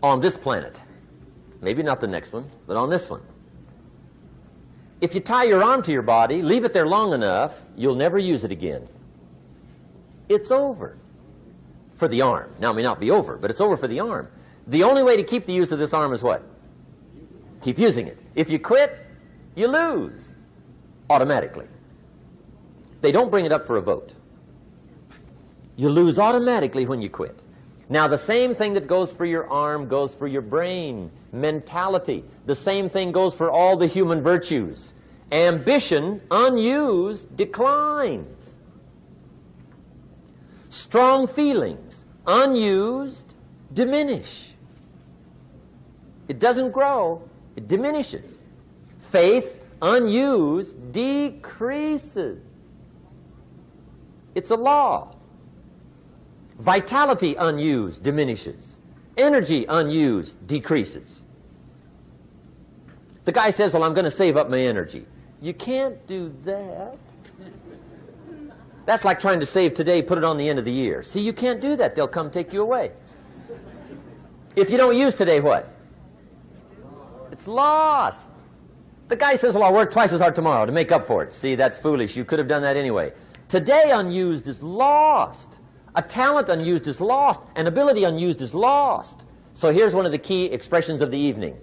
[SPEAKER 1] On this planet, maybe not the next one, but on this one, if you tie your arm to your body, leave it there long enough, you'll never use it again. It's over for the arm. Now, it may not be over, but it's over for the arm. The only way to keep the use of this arm is what? Keep using it. If you quit, you lose automatically. They don't bring it up for a vote. You lose automatically when you quit. Now, the same thing that goes for your arm goes for your brain, mentality. The same thing goes for all the human virtues. Ambition, unused, declines. Strong feelings, unused, diminish. It doesn't grow, it diminishes. Faith, unused, decreases. It's a law. Vitality unused diminishes. Energy unused decreases. The guy says, well, I'm going to save up my energy. You can't do that. That's like trying to save today, put it on the end of the year. See, you can't do that. They'll come take you away. If you don't use today, what? It's lost. The guy says, well, I'll work twice as hard tomorrow to make up for it. See, that's foolish. You could have done that anyway. Today unused is lost. A talent unused is lost. An ability unused is lost. So here's one of the key expressions of the evening.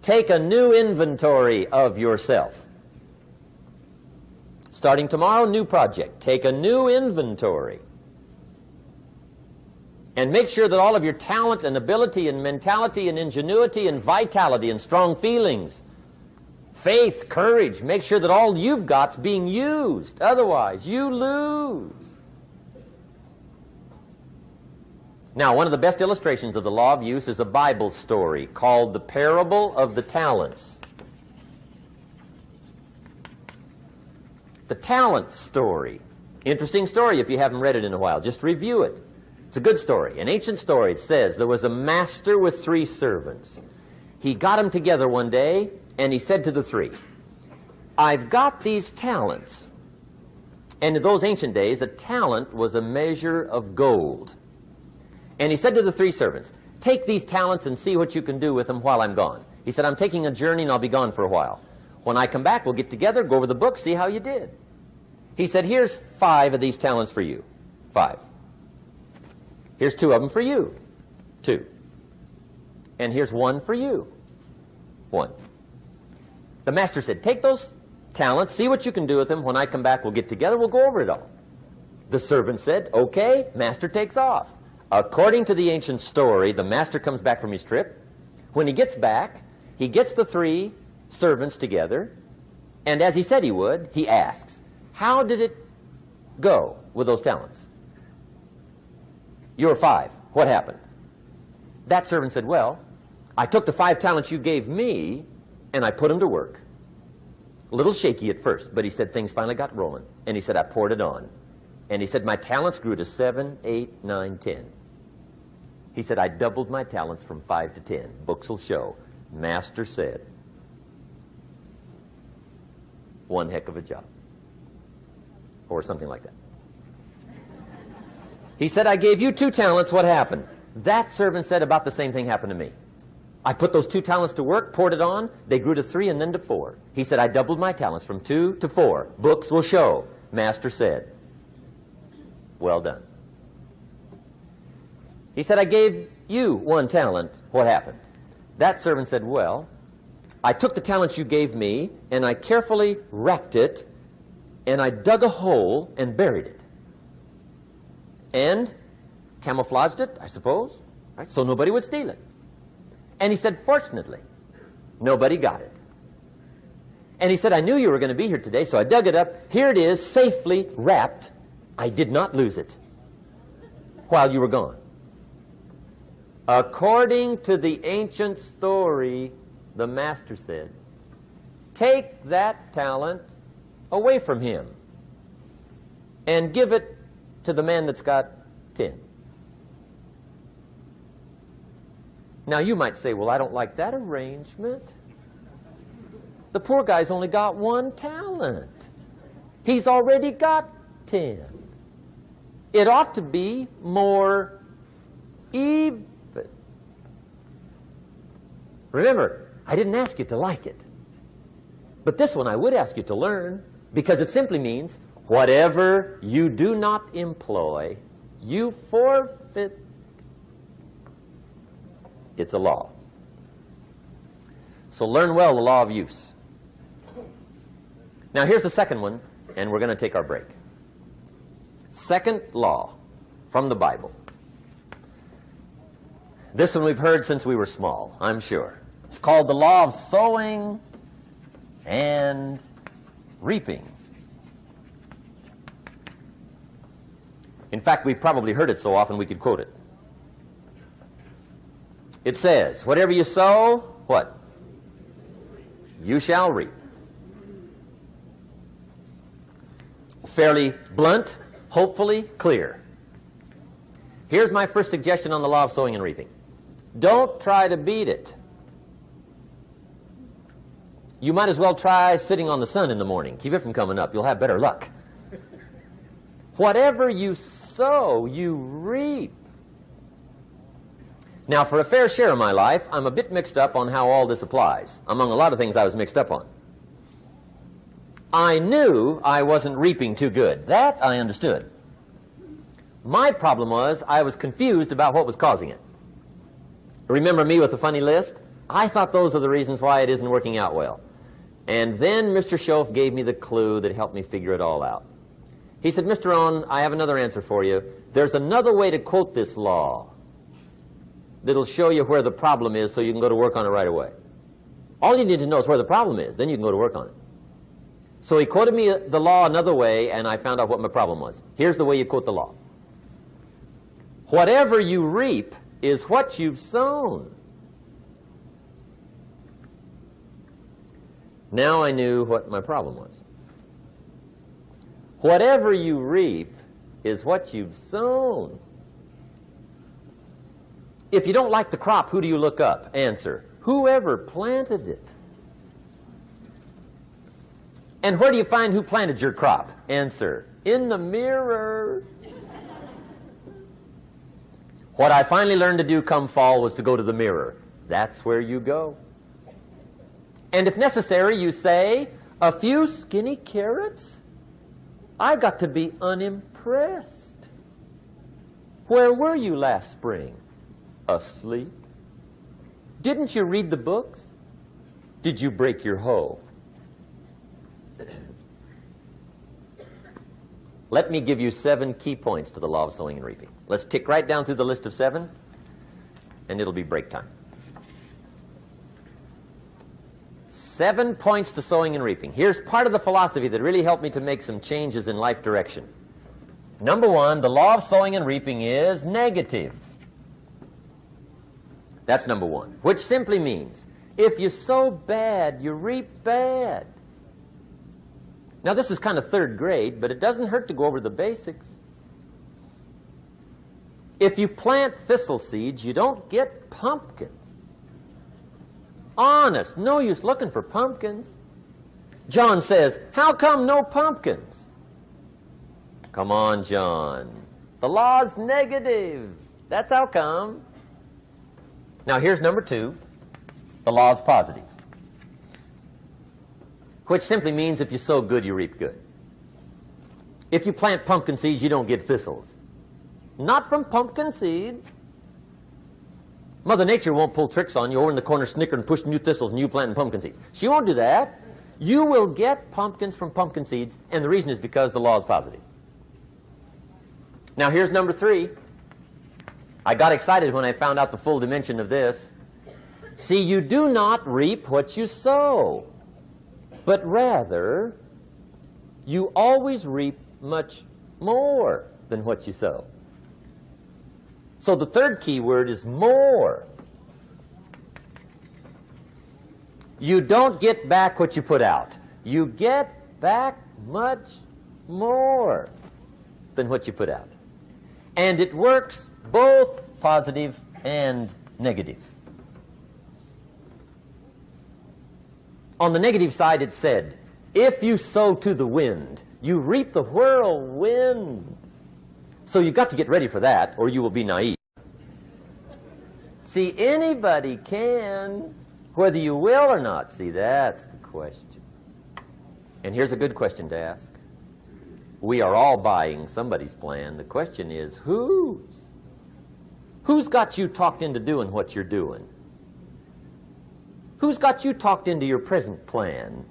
[SPEAKER 1] Take a new inventory of yourself. Starting tomorrow, new project. Take a new inventory. And make sure that all of your talent and ability and mentality and ingenuity and vitality and strong feelings, faith, courage, make sure that all you've got's being used. Otherwise, you lose. Now, one of the best illustrations of the law of use is a Bible story called the Parable of the Talents. The talent story. Interesting story if you haven't read it in a while. Just review it. It's a good story. An ancient story. It says there was a master with 3 servants. He got them together one day and he said to the 3, I've got these talents. And in those ancient days, a talent was a measure of gold. And he said to the 3 servants, take these talents and see what you can do with them while I'm gone. He said, I'm taking a journey and I'll be gone for a while. When I come back, we'll get together, go over the book, see how you did. He said, here's 5 of these talents for you. 5. Here's 2 of them for you. 2. And here's 1 for you. 1. The master said, take those talents, see what you can do with them. When I come back, we'll get together, we'll go over it all. The servant said, okay, master takes off. According to the ancient story, the master comes back from his trip. When he gets back, he gets the 3 servants together, and as he said he would, he asks, how did it go with those talents? You were 5. What happened? That servant said, well, I took the 5 talents you gave me, and I put them to work. A little shaky at first, but he said things finally got rolling. And he said, I poured it on. And he said, my talents grew to 7, 8, 9, 10. He said, I doubled my talents from 5 to 10. Books will show. Master said, one heck of a job. Or something like that. He said, I gave you 2 talents. What happened? That servant said, about the same thing happened to me. I put those 2 talents to work, poured it on. They grew to 3 and then to 4. He said, I doubled my talents from 2 to 4. Books will show. Master said, well done. He said, I gave you 1 talent. What happened? That servant said, well, I took the talents you gave me, and I carefully wrapped it, and I dug a hole and buried it. And camouflaged it, I suppose, right? So nobody would steal it. And he said, fortunately, nobody got it. And he said, I knew you were going to be here today, so I dug it up. Here it is, safely wrapped. I did not lose it while you were gone. According to the ancient story, the master said, take that talent away from him and give it to the man that's got 10. Now you might say, well, I don't like that arrangement. The poor guy's only got 1 talent. He's already got 10. It ought to be more even. Remember, I didn't ask you to like it. But this one I would ask you to learn, because it simply means whatever you do not employ, you forfeit. It's a law. So learn well the law of use. Now here's the second one, and we're going to take our break. Second law from the Bible. This one we've heard since we were small, I'm sure. It's called the law of sowing and reaping. In fact, we've probably heard it so often we could quote it. It says, whatever you sow, what? You shall reap. Fairly blunt, hopefully clear. Here's my first suggestion on the law of sowing and reaping. Don't try to beat it. You might as well try sitting on the sun in the morning. Keep it from coming up. You'll have better luck. Whatever you sow, you reap. Now, for a fair share of my life, I'm a bit mixed up on how all this applies. Among a lot of things I was mixed up on. I knew I wasn't reaping too good. That I understood. My problem was I was confused about what was causing it. Remember me with the funny list? I thought those are the reasons why it isn't working out well. And then Mr. Schoaf gave me the clue that helped me figure it all out. He said, Mr. Rohn, I have another answer for you. There's another way to quote this law that'll show you where the problem is so you can go to work on it right away. All you need to know is where the problem is. Then you can go to work on it. So he quoted me the law another way, and I found out what my problem was. Here's the way you quote the law. Whatever you reap is what you've sown. Now I knew what my problem was. Whatever you reap is what you've sown. If you don't like the crop, who do you look up? Answer, whoever planted it. And where do you find who planted your crop? Answer, in the mirror. What I finally learned to do come fall was to go to the mirror. That's where you go. And if necessary, you say, a few skinny carrots? I got to be unimpressed. Where were you last spring? Asleep. Didn't you read the books? Did you break your hoe? Let me give you 7 key points to the law of sowing and reaping. Let's tick right down through the list of 7, and it'll be break time. 7 points to sowing and reaping. Here's part of the philosophy that really helped me to make some changes in life direction. Number 1, the law of sowing and reaping is negative. That's number 1, which simply means if you sow bad, you reap bad. Now, this is kind of 3rd grade, but it doesn't hurt to go over the basics. If you plant thistle seeds, you don't get pumpkins. Honest, no use looking for pumpkins. John says, how come no pumpkins? Come on, John. The law's negative. That's how come. Now, here's number 2. The law's positive, which simply means if you sow good, you reap good. If you plant pumpkin seeds, you don't get thistles. Not from pumpkin seeds. Mother Nature won't pull tricks on you over in the corner snickering and pushing new thistles and you planting pumpkin seeds. She won't do that. You will get pumpkins from pumpkin seeds, and the reason is because the law is positive. Now, here's number 3. I got excited when I found out the full dimension of this. See, you do not reap what you sow, but rather you always reap much more than what you sow. So the 3rd key word is more. You don't get back what you put out. You get back much more than what you put out. And it works both positive and negative. On the negative side, it said, if you sow to the wind, you reap the whirlwind. So you've got to get ready for that, or you will be naive. See, anybody can, whether you will or not. See, that's the question. And here's a good question to ask. We are all buying somebody's plan. The question is, whose? Who's got you talked into doing what you're doing? Who's got you talked into your present plan?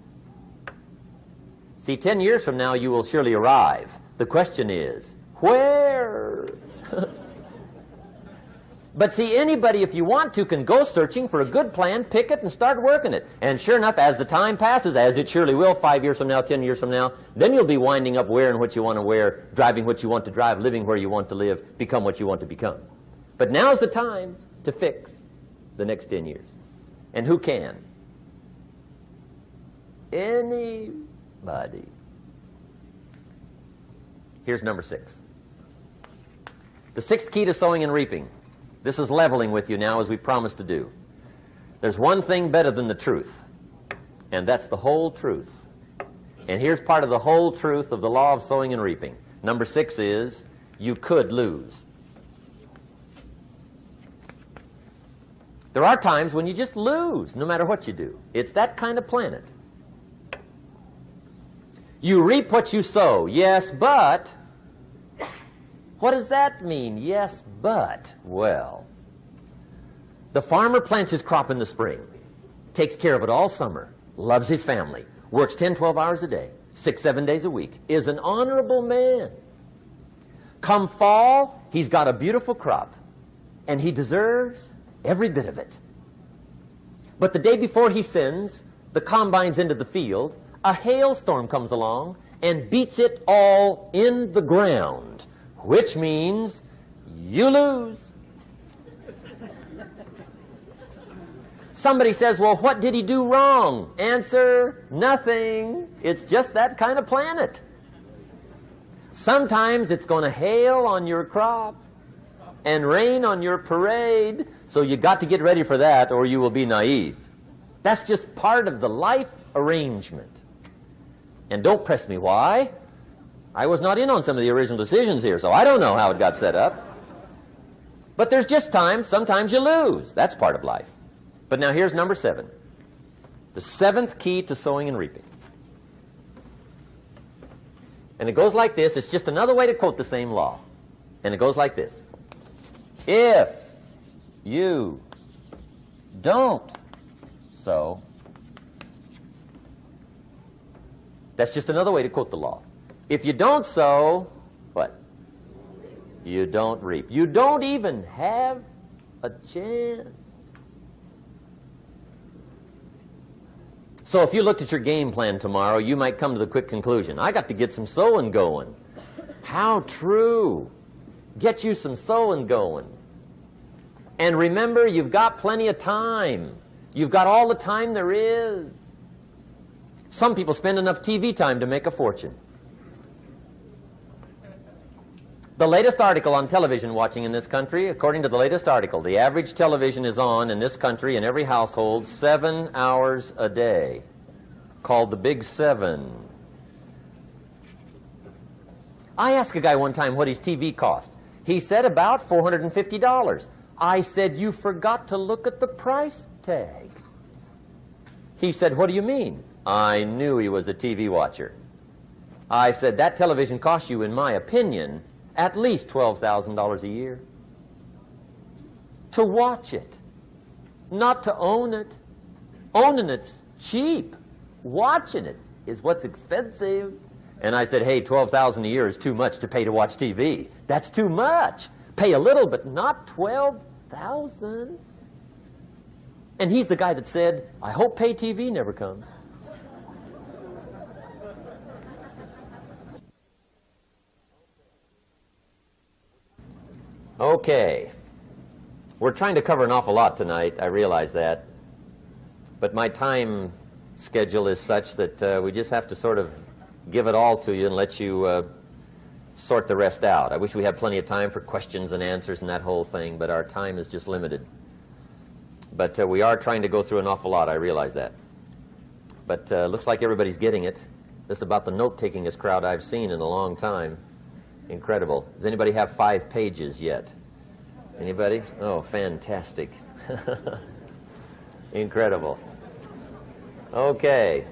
[SPEAKER 1] See, 10 years from now, you will surely arrive. The question is, where? But see, anybody, if you want to, can go searching for a good plan, pick it, and start working it. And sure enough, as the time passes, as it surely will 5 years from now, 10 years from now, then you'll be winding up wearing what you want to wear, driving what you want to drive, living where you want to live, become what you want to become. But now's the time to fix the next 10 years. And who can? Anybody. Here's number 6. The 6th key to sowing and reaping. This is leveling with you now, as we promised to do. There's one thing better than the truth, and that's the whole truth. And here's part of the whole truth of the law of sowing and reaping. Number 6 is, you could lose. There are times when you just lose, no matter what you do. It's that kind of planet. You reap what you sow. Yes, but... what does that mean? Yes, but... well, the farmer plants his crop in the spring, takes care of it all summer, loves his family, works 10, 12 hours a day, 6, 7 days a week, is an honorable man. Come fall, he's got a beautiful crop, and he deserves every bit of it. But the day before he sends the combines into the field, a hailstorm comes along and beats it all in the ground, which means you lose. Somebody says, well, what did he do wrong? Answer, nothing. It's just that kind of planet. Sometimes it's going to hail on your crop and rain on your parade, so you got to get ready for that or you will be naive. That's just part of the life arrangement. And don't press me why. I was not in on some of the original decisions here, so I don't know how it got set up. But there's just times, sometimes you lose. That's part of life. But now here's number 7. The 7th key to sowing and reaping. And it goes like this. It's just another way to quote the same law. And it goes like this. If you don't sow, that's just another way to quote the law. If you don't sow, what? You don't reap. You don't even have a chance. So if you looked at your game plan tomorrow, you might come to the quick conclusion, I got to get some sowing going. How true. Get you some sowing going. And remember, you've got plenty of time. You've got all the time there is. Some people spend enough TV time to make a fortune. The latest article on television watching in this country, according to the latest article, the average television is on in this country in every household 7 hours a day, called the Big 7. I asked a guy one time what his TV cost. He said about $450. I said, you forgot to look at the price tag. He said, what do you mean? I knew he was a TV watcher. I said, that television costs you, in my opinion, at least $12,000 a year. To watch it, not to own it. Owning it's cheap. Watching it is what's expensive. And I said, hey, $12,000 a year is too much to pay to watch TV. That's too much. Pay a little, but not $12,000. And he's the guy that said, I hope pay TV never comes. Okay. We're trying to cover an awful lot tonight. I realize that. But my time schedule is such that we just have to sort of give it all to you and let you sort the rest out. I wish we had plenty of time for questions and answers and that whole thing, but our time is just limited. But we are trying to go through an awful lot. I realize that. But looks like everybody's getting it. This is about the note-takingest crowd I've seen in a long time. Incredible. Does anybody have 5 pages yet? Anybody? Oh, fantastic. Incredible. Okay.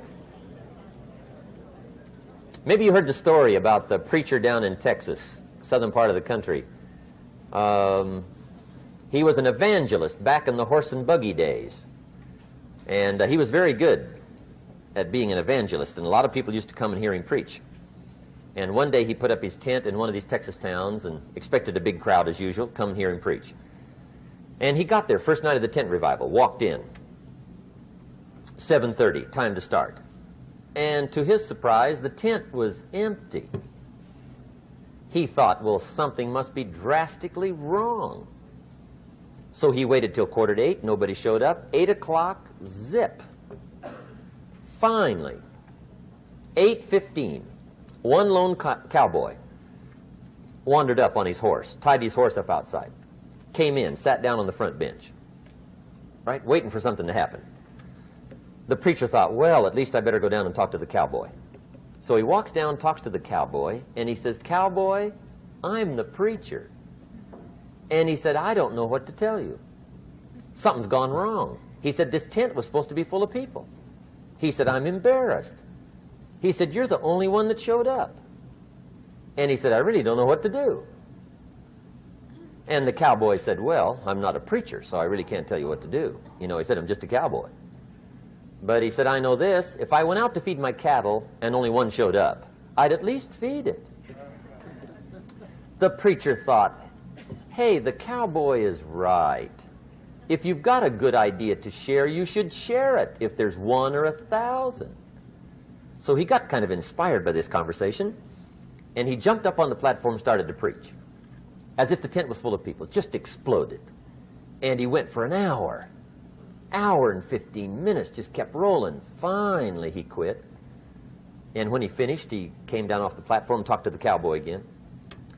[SPEAKER 1] Maybe you heard the story about the preacher down in Texas, southern part of the country. He was an evangelist back in the horse and buggy days. And he was very good at being an evangelist, and a lot of people used to come and hear him preach. And one day he put up his tent in one of these Texas towns and expected a big crowd as usual, come and hear him preach. And he got there, first night of the tent revival, walked in. 7:30, time to start. And to his surprise, the tent was empty. He thought, well, something must be drastically wrong. So he waited till 7:45, nobody showed up. 8 o'clock, zip. Finally, 8:15. One lone cowboy wandered up on his horse, tied his horse up outside, came in, sat down on the front bench, right, waiting for something to happen. The preacher thought, well, at least I better go down and talk to the cowboy. So he walks down, talks to the cowboy, and he says, cowboy, I'm the preacher. And he said, I don't know what to tell you. Something's gone wrong. He said, this tent was supposed to be full of people. He said, I'm embarrassed. He said, you're the only one that showed up. And he said, I really don't know what to do. And the cowboy said, well, I'm not a preacher, so I really can't tell you what to do. You know, he said, I'm just a cowboy. But he said, I know this, if I went out to feed my cattle and only one showed up, I'd at least feed it. The preacher thought, hey, the cowboy is right. If you've got a good idea to share, you should share it, if there's 1 or 1,000. So he got kind of inspired by this conversation, and he jumped up on the platform and started to preach, as if the tent was full of people, just exploded. And he went for an hour and 15 minutes, just kept rolling. Finally, he quit. And when he finished, he came down off the platform, talked to the cowboy again.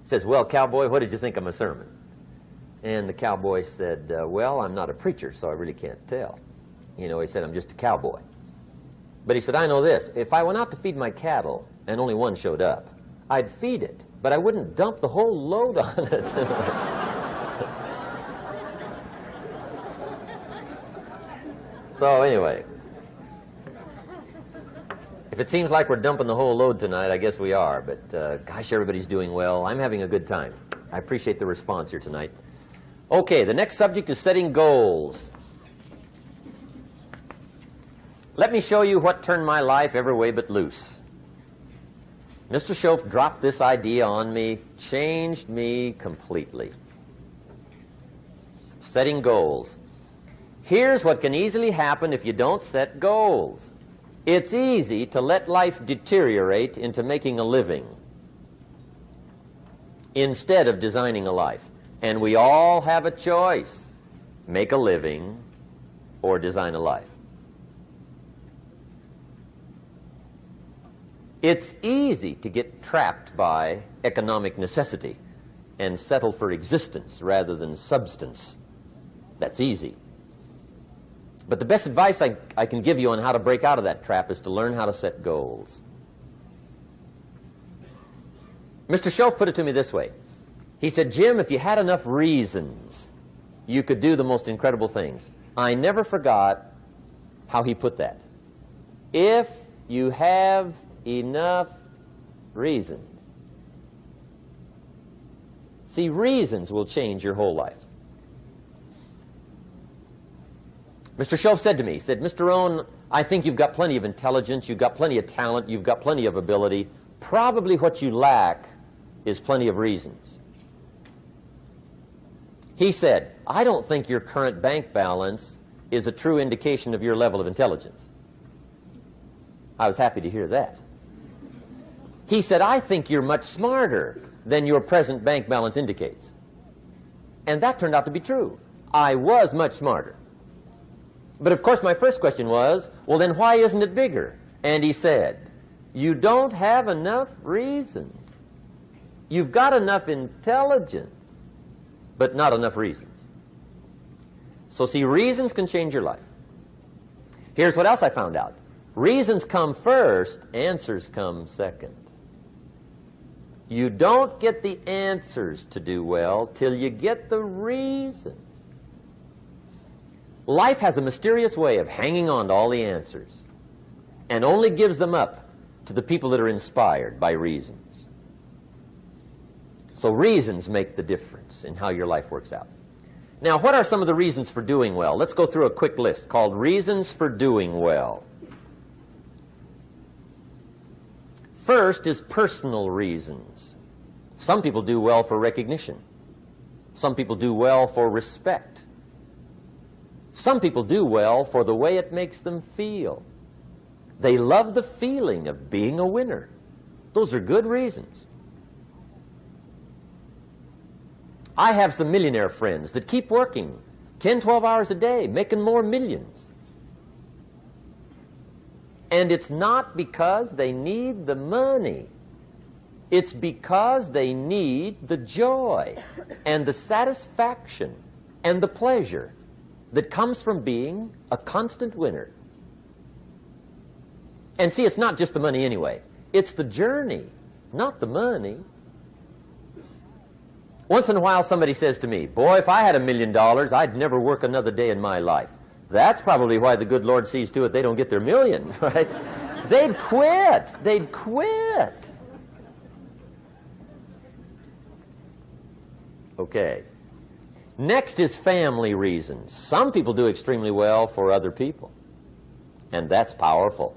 [SPEAKER 1] Says, well, cowboy, what did you think of my sermon? And the cowboy said, well, I'm not a preacher, so I really can't tell. You know, he said, I'm just a cowboy. But he said, I know this. If I went out to feed my cattle and only one showed up, I'd feed it, but I wouldn't dump the whole load on it. So anyway, if it seems like we're dumping the whole load tonight, I guess we are. But gosh, everybody's doing well. I'm having a good time. I appreciate the response here tonight. Okay, the next subject is setting goals. Let me show you what turned my life every way but loose. Mr. Schoaf dropped this idea on me, changed me completely. Setting goals. Here's what can easily happen if you don't set goals. It's easy to let life deteriorate into making a living instead of designing a life. And we all have a choice: make a living or design a life. It's easy to get trapped by economic necessity and settle for existence rather than substance. That's easy. But the best advice I can give you on how to break out of that trap is to learn how to set goals. Mr. Schoaf put it to me this way. He said, Jim, if you had enough reasons, you could do the most incredible things. I never forgot how he put that. If you have enough reasons. See, reasons will change your whole life. Mr. Schoaf said to me, he said, Mr. Rohn, I think you've got plenty of intelligence, you've got plenty of talent, you've got plenty of ability. Probably what you lack is plenty of reasons. He said, I don't think your current bank balance is a true indication of your level of intelligence. I was happy to hear that. He said, I think you're much smarter than your present bank balance indicates. And that turned out to be true. I was much smarter. But of course my first question was, well then why isn't it bigger? And he said, you don't have enough reasons. You've got enough intelligence, but not enough reasons. So see, reasons can change your life. Here's what else I found out. Reasons come first, answers come second. You don't get the answers to do well till you get the reasons. Life has a mysterious way of hanging on to all the answers and only gives them up to the people that are inspired by reasons. So reasons make the difference in how your life works out. Now, what are some of the reasons for doing well? Let's go through a quick list called Reasons for Doing Well. First is personal reasons. Some people do well for recognition. Some people do well for respect. Some people do well for the way it makes them feel. They love the feeling of being a winner. Those are good reasons. I have some millionaire friends that keep working 10, 12 hours a day, making more millions. And it's not because they need the money. It's because they need the joy and the satisfaction and the pleasure that comes from being a constant winner. And see, it's not just the money anyway. It's the journey, not the money. Once in a while somebody says to me, boy, if I had $1 million, I'd never work another day in my life. That's probably why the good Lord sees to it they don't get their million, right? They'd quit. They'd quit. Okay. Next is family reasons. Some people do extremely well for other people, and that's powerful.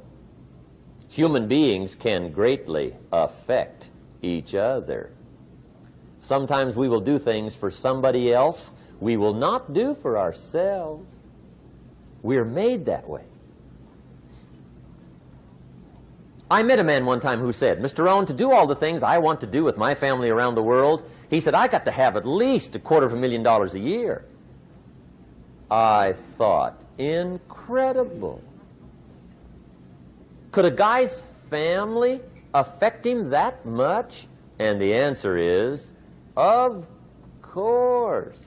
[SPEAKER 1] Human beings can greatly affect each other. Sometimes we will do things for somebody else we will not do for ourselves. We're made that way. I met a man one time who said, Mr. Rohn, to do all the things I want to do with my family around the world, he said, I got to have at least $250,000 a year. I thought, incredible. Could a guy's family affect him that much? And the answer is, of course.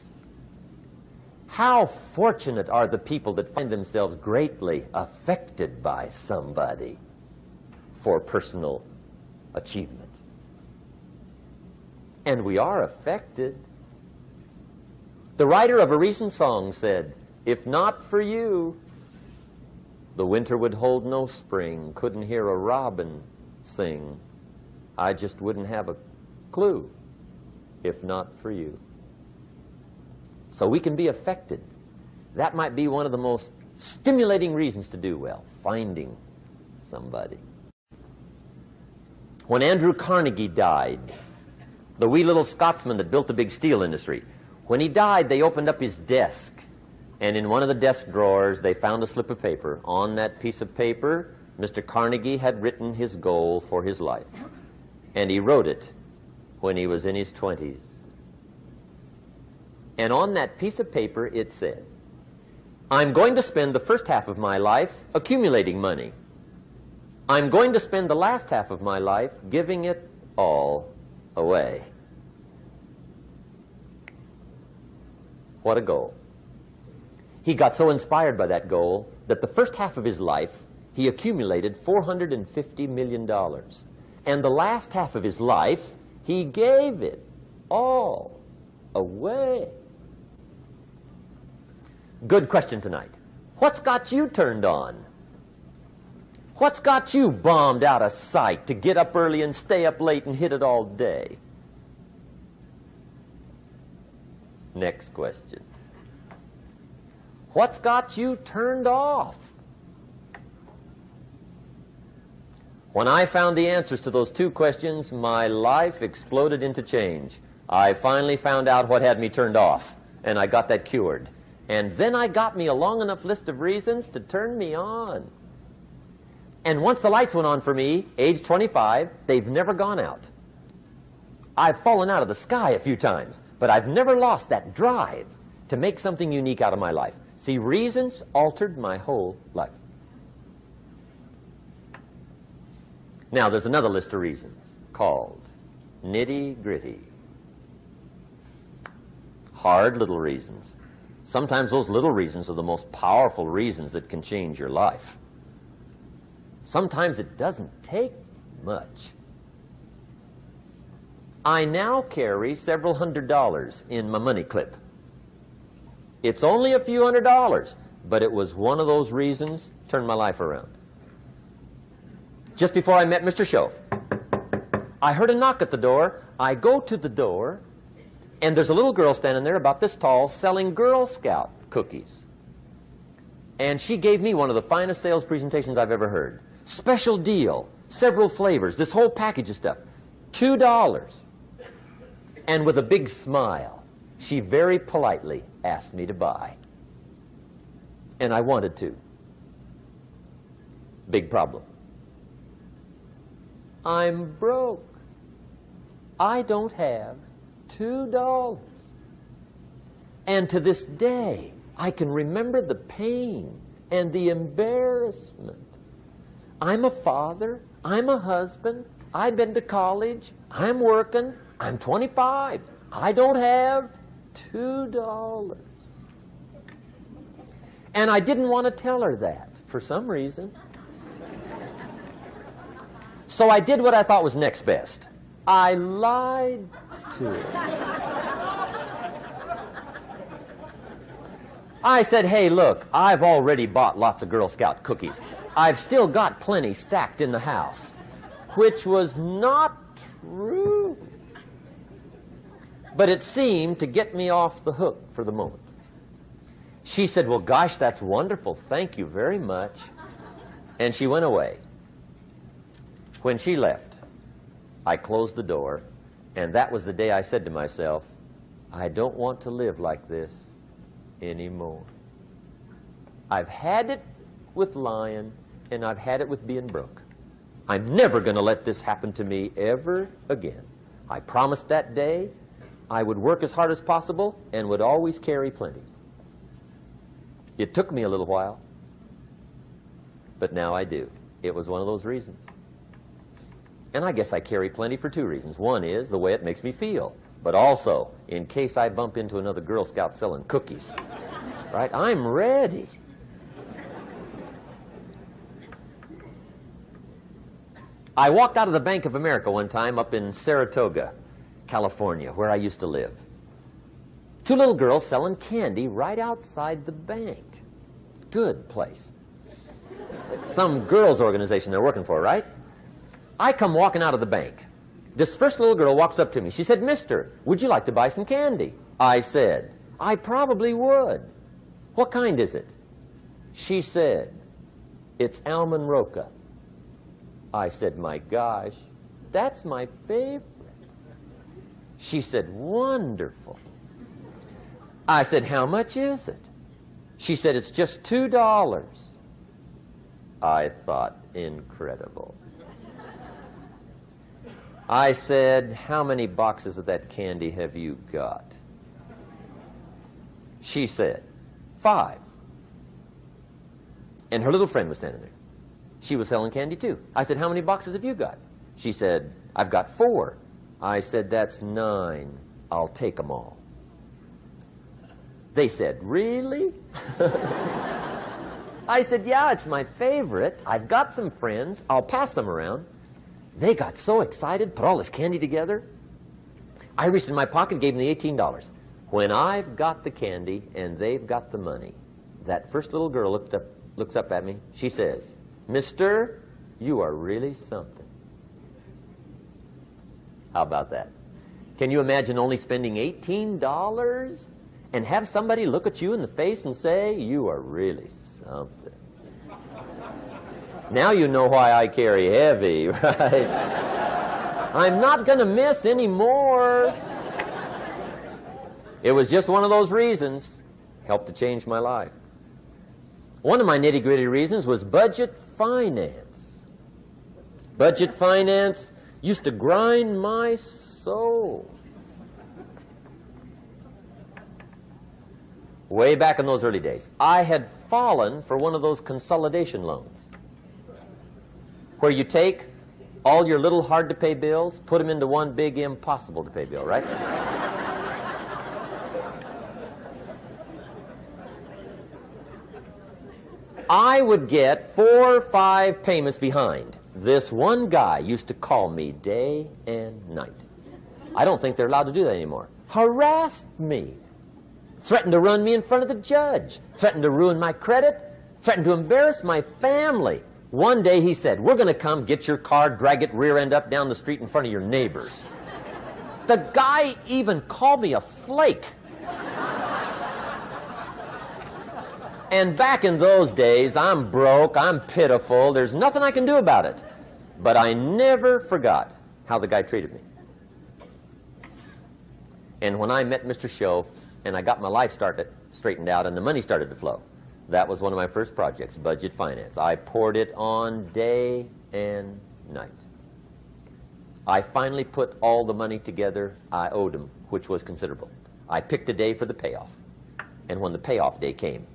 [SPEAKER 1] How fortunate are the people that find themselves greatly affected by somebody for personal achievement. And we are affected. The writer of a recent song said, "If not for you, the winter would hold no spring, couldn't hear a robin sing. I just wouldn't have a clue if not for you." So we can be affected. That might be one of the most stimulating reasons to do well, finding somebody. When Andrew Carnegie died, the wee little Scotsman that built the big steel industry, when he died, they opened up his desk, and in one of the desk drawers, they found a slip of paper. On that piece of paper, Mr. Carnegie had written his goal for his life, and he wrote it when he was in his 20s. And on that piece of paper, it said, "I'm going to spend the first half of my life accumulating money. I'm going to spend the last half of my life giving it all away." What a goal. He got so inspired by that goal that the first half of his life, he accumulated $450 million. And the last half of his life, he gave it all away. Good question tonight. What's got you turned on? What's got you bombed out of sight to get up early and stay up late and hit it all day? Next question. What's got you turned off? When I found the answers to those two questions, my life exploded into change. I finally found out what had me turned off, and I got that cured. And then I got me a long enough list of reasons to turn me on. And once the lights went on for me, age 25, they've never gone out. I've fallen out of the sky a few times, but I've never lost that drive to make something unique out of my life. See, reasons altered my whole life. Now, there's another list of reasons called nitty-gritty. Hard little reasons. Sometimes those little reasons are the most powerful reasons that can change your life. Sometimes it doesn't take much. I now carry several $100s in my money clip. It's only a few $100s, but it was one of those reasons turned my life around. Just before I met Mr. Schoaf, I heard a knock at the door. I go to the door, and there's a little girl standing there about this tall selling Girl Scout cookies. And she gave me one of the finest sales presentations I've ever heard. Special deal, several flavors, this whole package of stuff, $2. And with a big smile, she very politely asked me to buy. And I wanted to. Big problem. I'm broke. I don't have $2. And to this day, I can remember the pain and the embarrassment. I'm a father. I'm a husband. I've been to college. I'm working. I'm 25. I don't have $2. And I didn't want to tell her that for some reason. So I did what I thought was next best. I lied to her. I said, "Hey, look, I've already bought lots of Girl Scout cookies. I've still got plenty stacked in the house," which was not true. But it seemed to get me off the hook for the moment. She said, "Well, gosh, that's wonderful. Thank you very much." And she went away. When she left, I closed the door, and that was the day I said to myself, I don't want to live like this anymore. I've had it with lying, and I've had it with being broke. I'm never going to let this happen to me ever again. I promised that day I would work as hard as possible and would always carry plenty. It took me a little while, but now I do. It was one of those reasons. And I guess I carry plenty for two reasons. One is the way it makes me feel, but also in case I bump into another Girl Scout selling cookies. Right? I'm ready. I walked out of the Bank of America one time up in Saratoga, California, where I used to live. Two little girls selling candy right outside the bank. Good place. Some girls' organization they're working for, right? I come walking out of the bank. This first little girl walks up to me. She said, "Mister, would you like to buy some candy?" I said, "I probably would." "What kind is it?" She said, "It's almond roca." I said, "My gosh, that's my favorite." She said, "Wonderful." I said, "How much is it?" She said, "It's just $2. I thought, incredible. I said, "How many boxes of that candy have you got?" She said, 5. And her little friend was standing there. She was selling candy too. I said, "How many boxes have you got?" She said, "I've got 4. I said, "That's 9. I'll take them all." They said, "Really?" I said, "Yeah, it's my favorite. I've got some friends. I'll pass them around." They got so excited, put all this candy together. I reached in my pocket, gave them the $18. When I've got the candy and they've got the money, that first little girl looks up at me. She says, "Mister, you are really something." How about that? Can you imagine only spending $18 and have somebody look at you in the face and say, "You are really something"? Now you know why I carry heavy, right? I'm not going to miss anymore. It was just one of those reasons. Helped to change my life. One of my nitty-gritty reasons was budget finance. Budget finance used to grind my soul. Way back in those early days, I had fallen for one of those consolidation loans, where you take all your little hard-to-pay bills, put them into one big impossible-to-pay bill, right? I would get 4 or 5 payments behind. This one guy used to call me day and night. I don't think they're allowed to do that anymore. Harassed me. Threatened to run me in front of the judge. Threatened to ruin my credit. Threatened to embarrass my family. One day he said, "We're going to come get your car, drag it rear end up down the street in front of your neighbors." The guy even called me a flake. And back in those days, I'm broke, I'm pitiful, there's nothing I can do about it. But I never forgot how the guy treated me. And when I met Mr. Schoaf and I got my life straightened out and the money started to flow, that was one of my first projects, budget finance. I poured it on day and night. I finally put all the money together I owed him, which was considerable. I picked a day for the payoff. And when the payoff day came,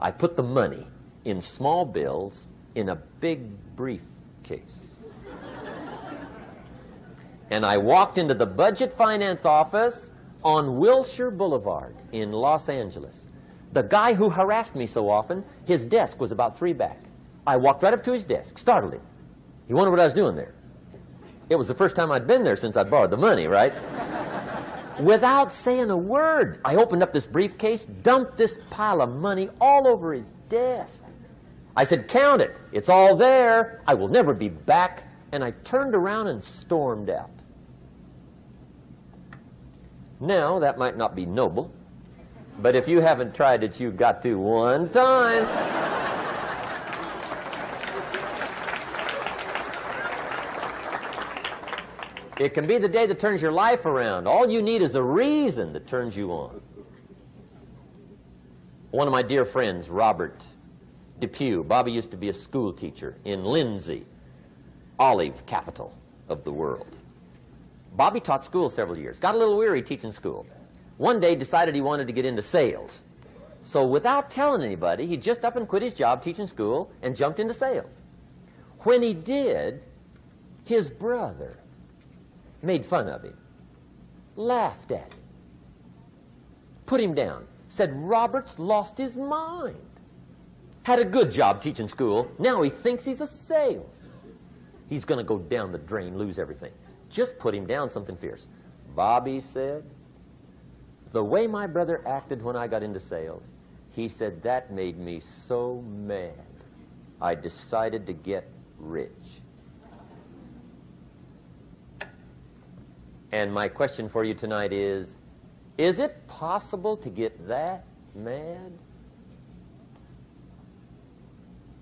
[SPEAKER 1] I put the money in small bills in a big briefcase. And I walked into the budget finance office on Wilshire Boulevard in Los Angeles. The guy who harassed me so often, his desk was about 3 back. I walked right up to his desk, startled him. He wondered what I was doing there. It was the first time I'd been there since I borrowed the money, right? Without saying a word, I opened up this briefcase, dumped this pile of money all over his desk. I said, "Count it. It's all there. I will never be back." And I turned around and stormed out. Now, that might not be noble, but if you haven't tried it, you've got to one time. It can be the day that turns your life around. All you need is a reason that turns you on. One of my dear friends, Robert Depew, Bobby used to be a school teacher in Lindsay, olive capital of the world. Bobby taught school several years, got a little weary teaching school. One day decided he wanted to get into sales. So without telling anybody, he just up and quit his job teaching school and jumped into sales. When he did, his brother made fun of him, laughed at him, put him down, said Robert's lost his mind. Had a good job teaching school. Now he thinks he's a salesman. He's going to go down the drain, lose everything. Just put him down something fierce. Bobby said, the way my brother acted when I got into sales, he said that made me so mad. I decided to get rich. And my question for you tonight is it possible to get that mad?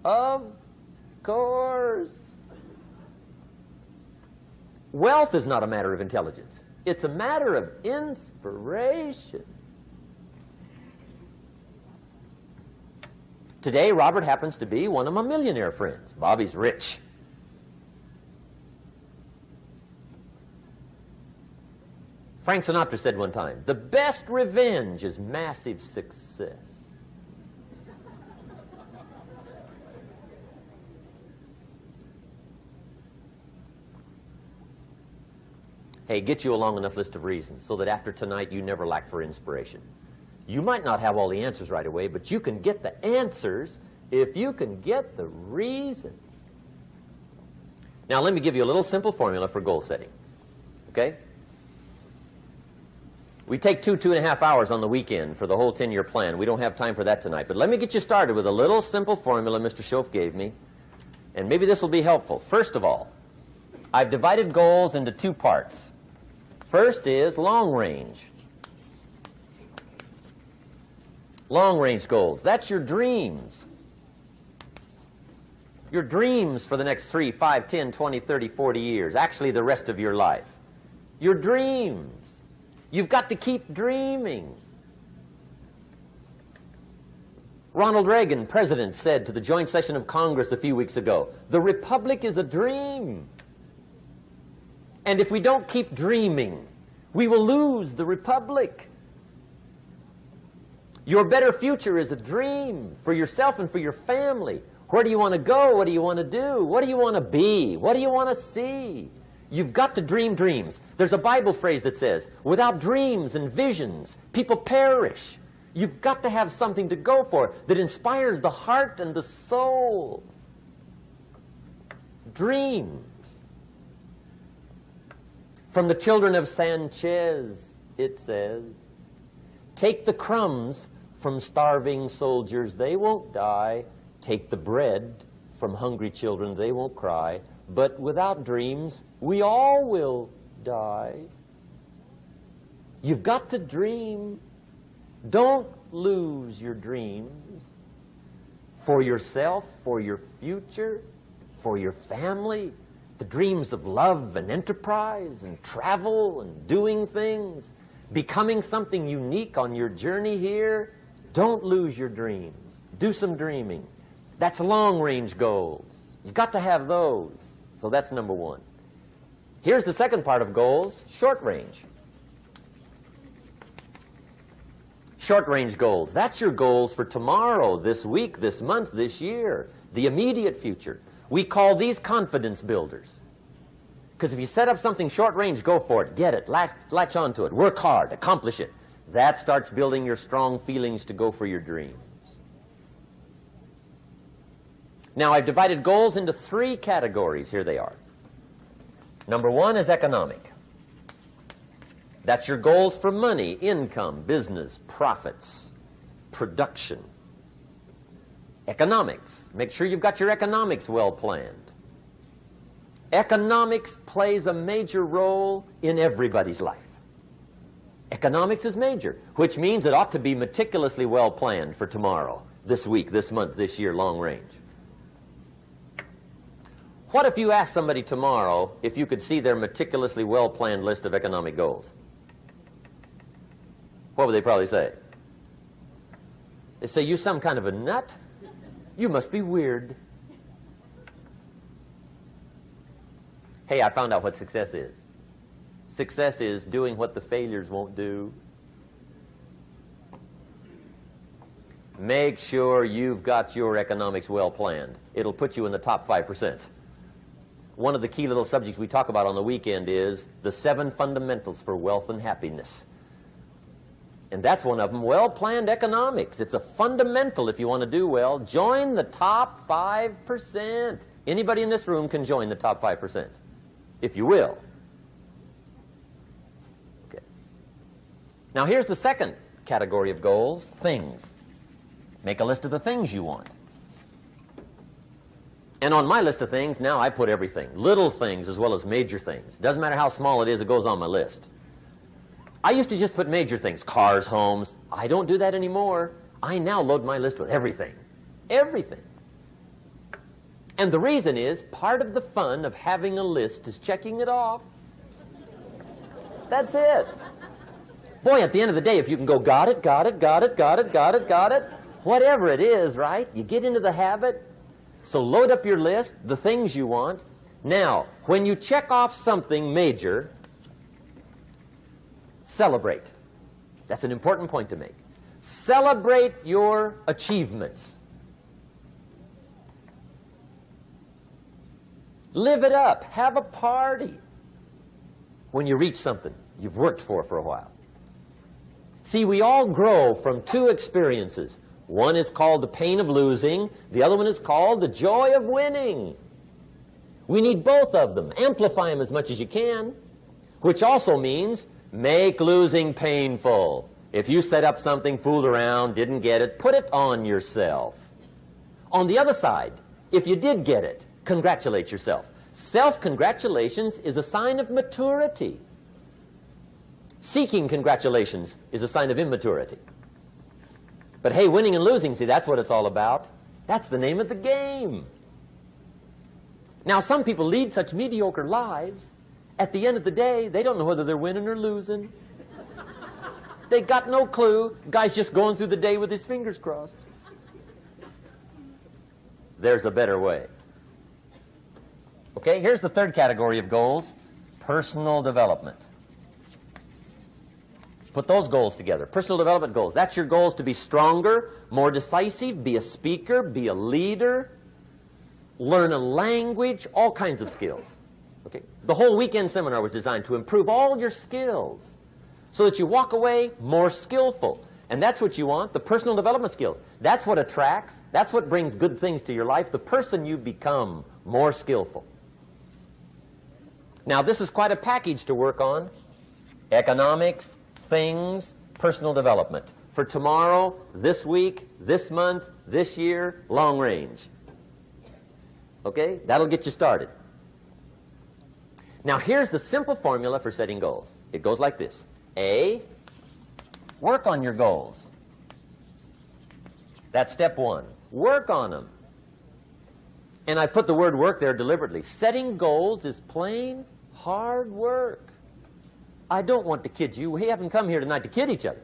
[SPEAKER 1] Of course. Wealth is not a matter of intelligence. It's a matter of inspiration. Today, Robert happens to be one of my millionaire friends. Bobby's rich. Frank Sinatra said one time, the best revenge is massive success. Hey, get you a long enough list of reasons so that after tonight you never lack for inspiration. You might not have all the answers right away, but you can get the answers if you can get the reasons. Now, let me give you a little simple formula for goal setting. Okay? We take 2.5 hours on the weekend for the whole 10-year plan. We don't have time for that tonight. But let me get you started with a little simple formula Mr. Schoaf gave me. And maybe this will be helpful. First of all, I've divided goals into 2 parts. First is long range. Long range goals. That's your dreams. Your dreams for the next 3, 5, 10, 20, 30, 40 years. Actually, the rest of your life. Your dreams. You've got to keep dreaming. Ronald Reagan, president, said to the joint session of Congress a few weeks ago, the Republic is a dream. And if we don't keep dreaming, we will lose the Republic. Your better future is a dream for yourself and for your family. Where do you want to go? What do you want to do? What do you want to be? What do you want to see? You've got to dream dreams. There's a Bible phrase that says, without dreams and visions, people perish. You've got to have something to go for that inspires the heart and the soul. Dreams. From the children of Sanchez, it says, take the crumbs from starving soldiers, they won't die. Take the bread from hungry children, they won't cry. But without dreams, we all will die. You've got to dream. Don't lose your dreams for yourself, for your future, for your family. The dreams of love and enterprise and travel and doing things, becoming something unique on your journey here. Don't lose your dreams. Do some dreaming. That's long-range goals. You've got to have those. So that's number 1. Here's the second part of goals, short range. Short-range goals. That's your goals for tomorrow, this week, this month, this year, the immediate future. We call these confidence builders. Because if you set up something short-range, go for it. Get it. Latch onto it. Work hard. Accomplish it. That starts building your strong feelings to go for your dreams. Now, I've divided goals into 3 categories. Here they are. Number 1 is economic. That's your goals for money, income, business, profits, production. Economics. Make sure you've got your economics well planned. Economics plays a major role in everybody's life. Economics is major, which means it ought to be meticulously well planned for tomorrow, this week, this month, this year, long range. What if you asked somebody tomorrow if you could see their meticulously well-planned list of economic goals? What would they probably say? They'd say, you some kind of a nut? You must be weird. Hey, I found out what success is. Success is doing what the failures won't do. Make sure you've got your economics well planned. It'll put you in the top 5%. One of the key little subjects we talk about on the weekend is the 7 fundamentals for wealth and happiness. And that's one of them, well-planned economics. It's a fundamental if you want to do well. Join the top 5%. Anybody in this room can join the top 5%, if you will. Okay. Now here's the second category of goals, things. Make a list of the things you want. And on my list of things, now I put everything. Little things as well as major things. Doesn't matter how small it is, it goes on my list. I used to just put major things, cars, homes. I don't do that anymore. I now load my list with everything. Everything. And the reason is, part of the fun of having a list is checking it off. That's it. Boy, at the end of the day, if you can go, got it, got it, got it, got it, got it, got it, whatever it is, right? You get into the habit. So load up your list, the things you want. Now, when you check off something major, celebrate. That's an important point to make. Celebrate your achievements. Live it up. Have a party when you reach something you've worked for a while. See, we all grow from two experiences. One is called the pain of losing. The other one is called the joy of winning. We need both of them. Amplify them as much as you can, which also means make losing painful. If you set up something, fooled around, didn't get it, put it on yourself. On the other side, if you did get it, congratulate yourself. Self-congratulations is a sign of maturity. Seeking congratulations is a sign of immaturity. But hey, winning and losing, see, that's what it's all about. That's the name of the game. Now, some people lead such mediocre lives, at the end of the day, they don't know whether they're winning or losing. They got no clue. Guy's just going through the day with his fingers crossed. There's a better way. Okay, here's the third category of goals, personal development. Put those goals together. Personal development goals. That's your goals to be stronger, more decisive, be a speaker, be a leader, learn a language, all kinds of skills. Okay? The whole weekend seminar was designed to improve all your skills so that you walk away more skillful. And that's what you want, the personal development skills. That's what attracts, that's what brings good things to your life, the person you become more skillful. Now, this is quite a package to work on. Economics, things, personal development. For tomorrow, this week, this month, this year, long range. Okay? That'll get you started. Now, here's the simple formula for setting goals. It goes like this. A, work on your goals. That's step one. Work on them. And I put the word work there deliberately. Setting goals is plain hard work. I don't want to kid you. We haven't come here tonight to kid each other.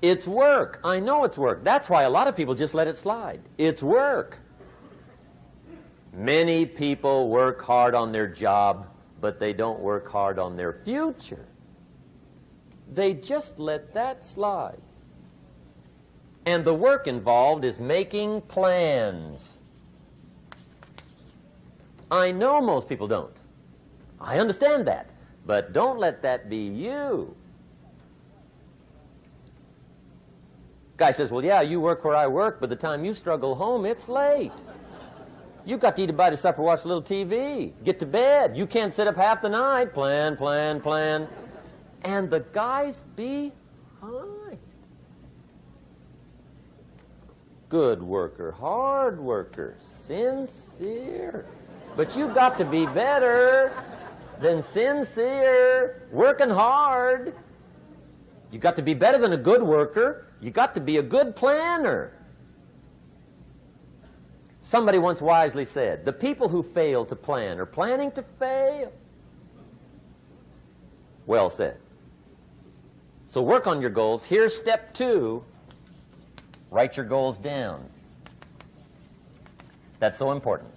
[SPEAKER 1] It's work. I know it's work. That's why a lot of people just let it slide. It's work. Many people work hard on their job, but they don't work hard on their future. They just let that slide. And the work involved is making plans. I know most people don't. I understand that, but don't let that be you. Guy says, well, yeah, you work where I work, but the time you struggle home, it's late. You've got to eat a bite of supper, watch a little TV, get to bed. You can't sit up half the night. Plan, plan, plan. And the guy's behind. Good worker, hard worker, sincere. But you've got to be better than sincere, working hard. You've got to be better than a good worker. You've got to be a good planner. Somebody once wisely said, the people who fail to plan are planning to fail. Well said. So work on your goals. Here's step 2. Write your goals down. That's so important.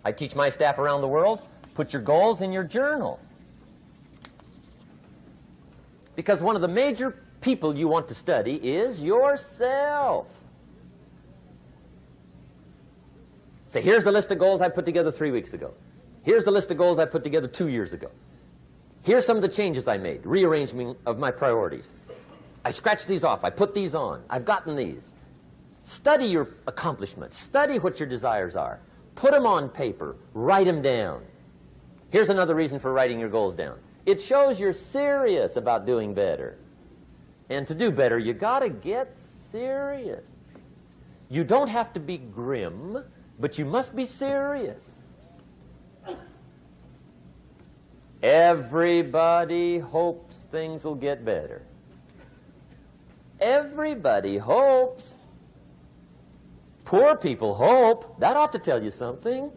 [SPEAKER 1] I teach my staff around the world, put your goals in your journal. Because one of the major people you want to study is yourself. Say, here's the list of goals I put together 3 weeks ago. Here's the list of goals I put together 2 years ago. Here's some of the changes I made, rearrangement of my priorities. I scratched these off. I put these on. I've gotten these. Study your accomplishments. Study what your desires are. Put them on paper. Write them down. Here's another reason for writing your goals down. It shows you're serious about doing better. And to do better, you got to get serious. You don't have to be grim, but you must be serious. Everybody hopes things will get better. Everybody hopes. Poor people hope. That ought to tell you something.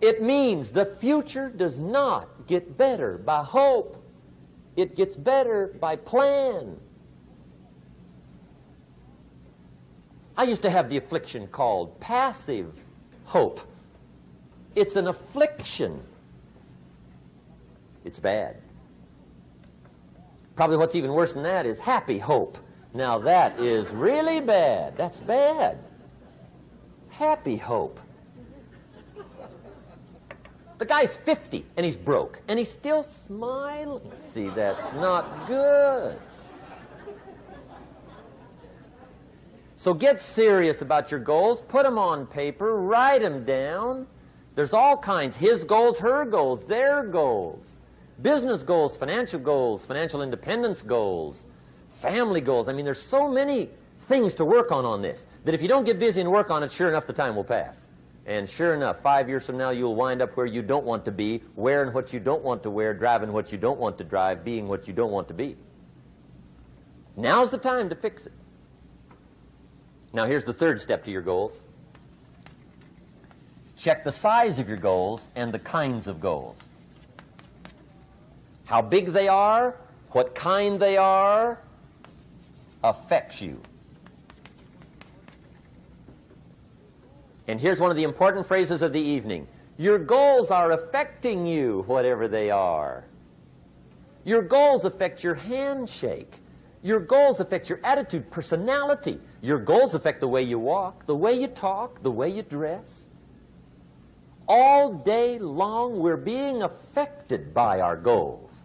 [SPEAKER 1] It means the future does not get better by hope. It gets better by plan. I used to have the affliction called passive hope. It's an affliction. It's bad. Probably what's even worse than that is happy hope. Now that is really bad. That's bad. Happy hope. The guy's 50 and he's broke and he's still smiling. See, that's not good. So get serious about your goals. Put them on paper. Write them down. There's all kinds. His goals, her goals, their goals. Business goals, financial independence goals, family goals. I mean, there's so many things to work on this that if you don't get busy and work on it, sure enough, the time will pass. And sure enough, 5 years from now, you'll wind up where you don't want to be, wearing what you don't want to wear, driving what you don't want to drive, being what you don't want to be. Now's the time to fix it. Now, here's the third step to your goals. Check the size of your goals and the kinds of goals. How big they are, what kind they are, affects you. And here's one of the important phrases of the evening. Your goals are affecting you, whatever they are. Your goals affect your handshake. Your goals affect your attitude, personality. Your goals affect the way you walk, the way you talk, the way you dress. All day long, we're being affected by our goals.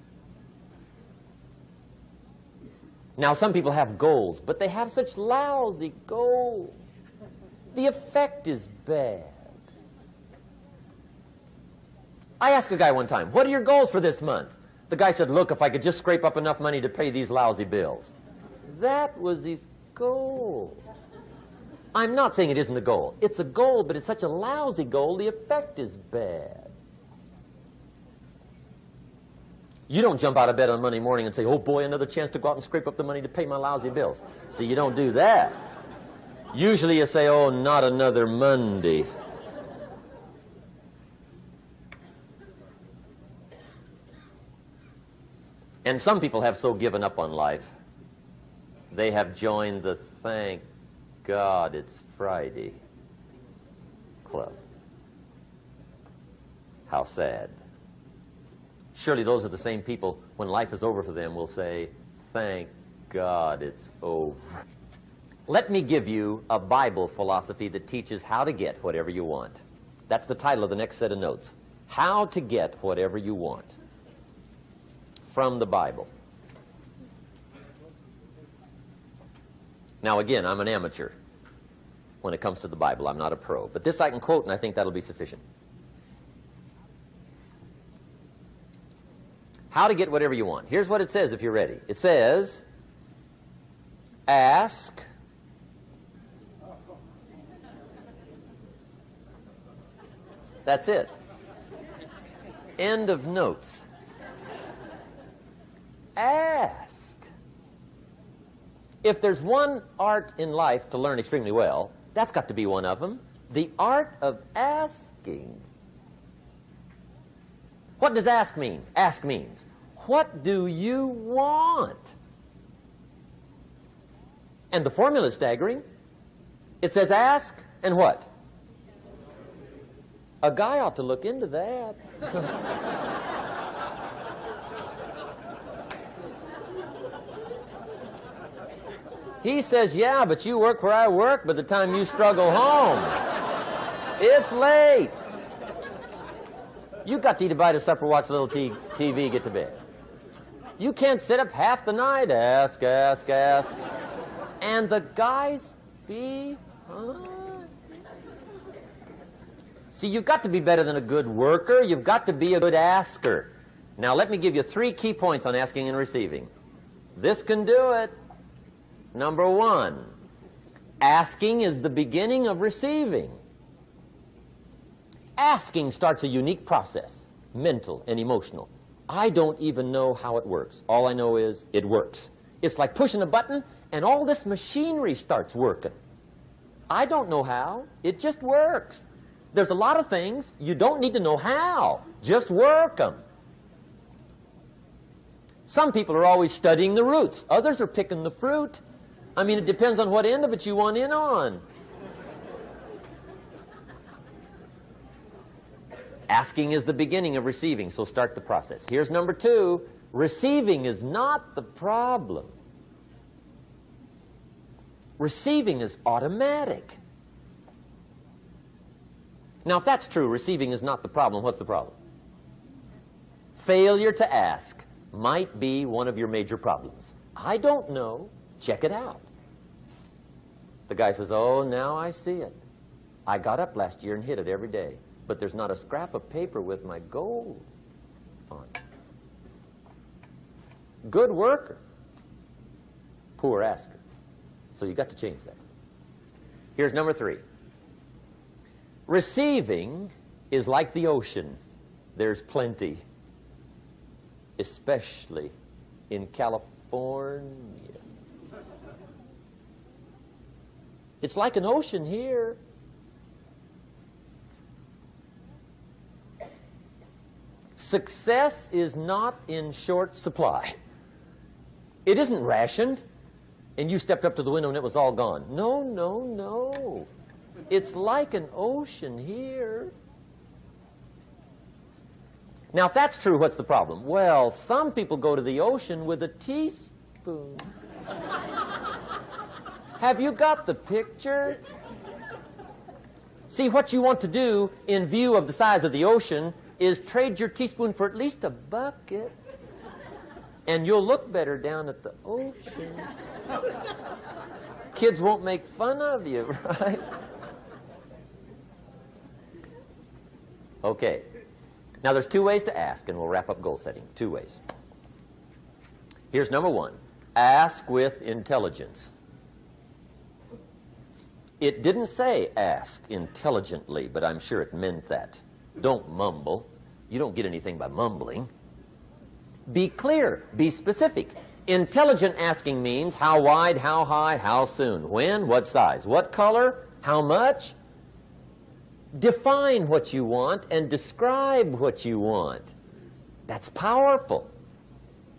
[SPEAKER 1] Now, some people have goals, but they have such lousy goals. The effect is bad. I asked a guy one time, what are your goals for this month? The guy said, look, if I could just scrape up enough money to pay these lousy bills. That was his goal. I'm not saying it isn't a goal. It's a goal, but it's such a lousy goal, the effect is bad. You don't jump out of bed on Monday morning and say, oh boy, another chance to go out and scrape up the money to pay my lousy bills. See, you don't do that. Usually you say, oh, not another Monday. And some people have so given up on life, they have joined the thank God it's Friday club. How sad. Surely those are the same people, when life is over for them, will say, thank God it's over. Let me give you a Bible philosophy that teaches how to get whatever you want. That's the title of the next set of notes. How to get whatever you want. From the Bible. Now again, I'm an amateur when it comes to the Bible. I'm not a pro. But this I can quote, and I think that'll be sufficient. How to get whatever you want. Here's what it says if you're ready. It says, ask, that's it. End of notes. Ask. If there's one art in life to learn extremely well, that's got to be one of them. The art of asking. What does ask mean? Ask means, what do you want? And the formula is staggering. It says ask and what? A guy ought to look into that. He says, yeah, but you work where I work, by the time you struggle home, it's late. You got to eat a bite of supper, watch a little TV, get to bed. You can't sit up half the night, ask. And the guys be, See, you've got to be better than a good worker. You've got to be a good asker. Now, let me give you 3 key points on asking and receiving. This can do it. Number 1, asking is the beginning of receiving. Asking starts a unique process, mental and emotional. I don't even know how it works. All I know is it works. It's like pushing a button and all this machinery starts working. I don't know how. It just works. There's a lot of things you don't need to know how. Just work them. Some people are always studying the roots. Others are picking the fruit. I mean, it depends on what end of it you want in on. Asking is the beginning of receiving, so start the process. Here's number 2. Receiving is not the problem. Receiving is automatic. Now, if that's true, receiving is not the problem, what's the problem? Failure to ask might be one of your major problems. I don't know. Check it out. The guy says, oh, now I see it. I got up last year and hit it every day, but there's not a scrap of paper with my goals on it. Good worker, poor asker. So you got to change that. Here's number 3. Receiving is like the ocean. There's plenty, especially in California. It's like an ocean here. Success is not in short supply. It isn't rationed, and you stepped up to the window and it was all gone. No, no, no. It's like an ocean here. Now, if that's true, what's the problem? Well, some people go to the ocean with a teaspoon. Have you got the picture? See, what you want to do in view of the size of the ocean is trade your teaspoon for at least a bucket, and you'll look better down at the ocean. Kids won't make fun of you, right? Okay. Now, there's 2 ways to ask, and we'll wrap up goal setting. 2 ways. Here's number 1. Ask with intelligence. It didn't say ask intelligently, but I'm sure it meant that. Don't mumble. You don't get anything by mumbling. Be clear. Be specific. Intelligent asking means how wide, how high, how soon, when, what size, what color, how much. Define what you want and describe what you want. That's powerful.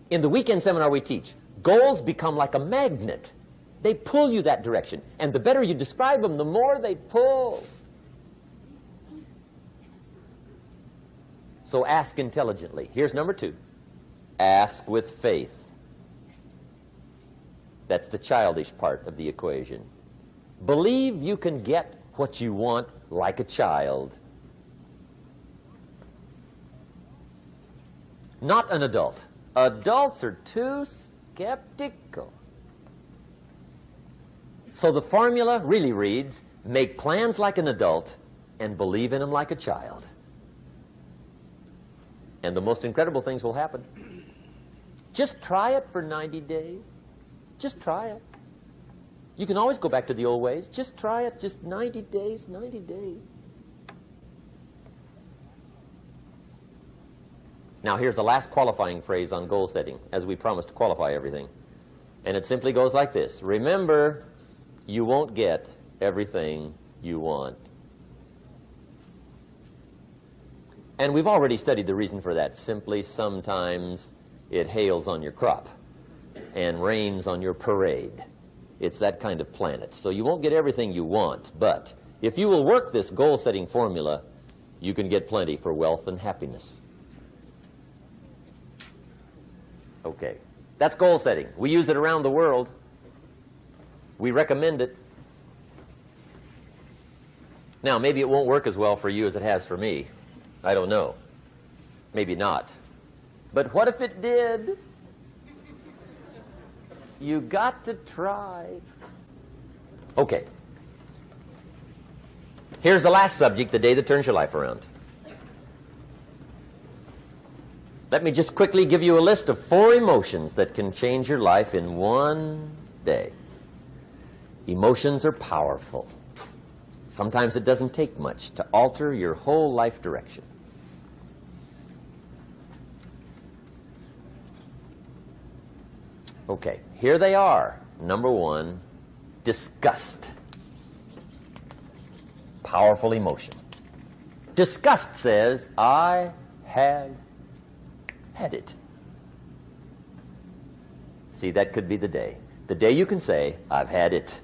[SPEAKER 1] In the weekend seminar we teach, goals become like a magnet. They pull you that direction. And the better you describe them, the more they pull. So ask intelligently. Here's number 2. Ask with faith. That's the childish part of the equation. Believe you can get what you want like a child. Not an adult. Adults are too skeptical. So the formula really reads, make plans like an adult and believe in them like a child. And the most incredible things will happen. Just try it for 90 days. Just try it. You can always go back to the old ways. Just try it. Just 90 days, 90 days. Now, here's the last qualifying phrase on goal setting, as we promised to qualify everything. And it simply goes like this. Remember, you won't get everything you want. And we've already studied the reason for that. Simply, sometimes it hails on your crop and rains on your parade. It's that kind of planet. So you won't get everything you want, but if you will work this goal-setting formula, you can get plenty for wealth and happiness. Okay, that's goal setting. We use it around the world. We recommend it. Now, maybe it won't work as well for you as it has for me. I don't know. Maybe not. But what if it did? You got to try. Okay. Here's the last subject, the day that turns your life around. Let me just quickly give you a list of 4 emotions that can change your life in one day. Emotions are powerful. Sometimes it doesn't take much to alter your whole life direction. Okay, here they are. Number 1, disgust. Powerful emotion. Disgust says, I have had it. See, that could be the day. The day you can say, I've had it.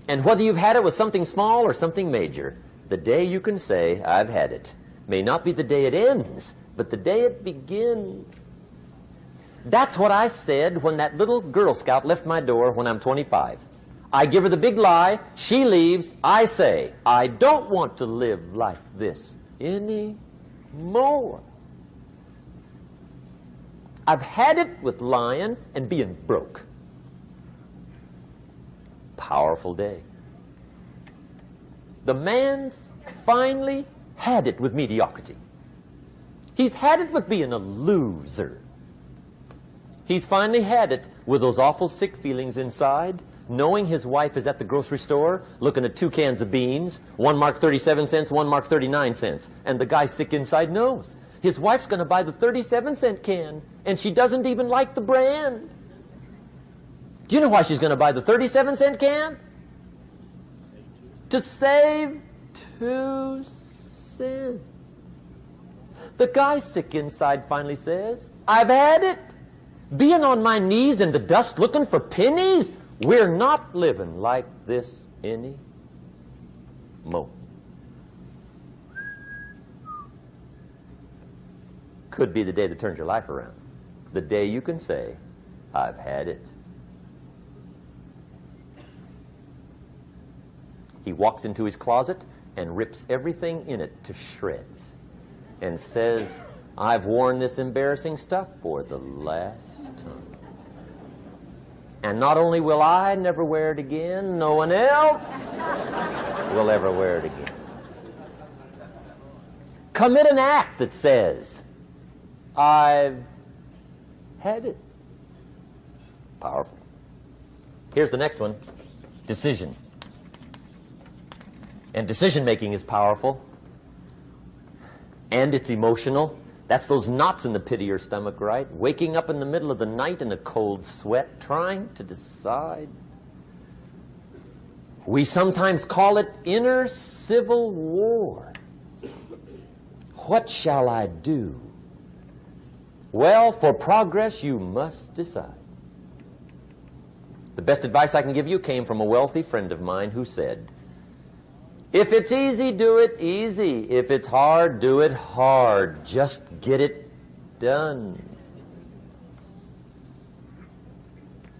[SPEAKER 1] And whether you've had it with something small or something major, the day you can say, I've had it, may not be the day it ends, but the day it begins. That's what I said when that little Girl Scout left my door when I'm 25. I give her the big lie, she leaves, I say, I don't want to live like this anymore. I've had it with lying and being broke. Powerful day. The man's finally had it with mediocrity. He's had it with being a loser. He's finally had it with those awful sick feelings inside, knowing his wife is at the grocery store looking at 2 cans of beans, one marked 37 cents, one marked 39 cents. And the guy sick inside knows his wife's going to buy the 37-cent can, and she doesn't even like the brand. Do you know why she's going to buy the 37-cent can? To save 2 cents. The guy sick inside finally says, I've had it. Being on my knees in the dust looking for pennies, we're not living like this anymore. Could be the day that turns your life around. The day you can say, I've had it. He walks into his closet and rips everything in it to shreds and says, I've worn this embarrassing stuff for the last time. And not only will I never wear it again, no one else will ever wear it again. Commit an act that says, I've had it. Powerful. Here's the next one, decision. And decision-making is powerful. And it's emotional. That's those knots in the pit of your stomach, right? Waking up in the middle of the night in a cold sweat, trying to decide. We sometimes call it inner civil war. What shall I do? Well, for progress, you must decide. The best advice I can give you came from a wealthy friend of mine who said, if it's easy, do it easy. If it's hard, do it hard. Just get it done.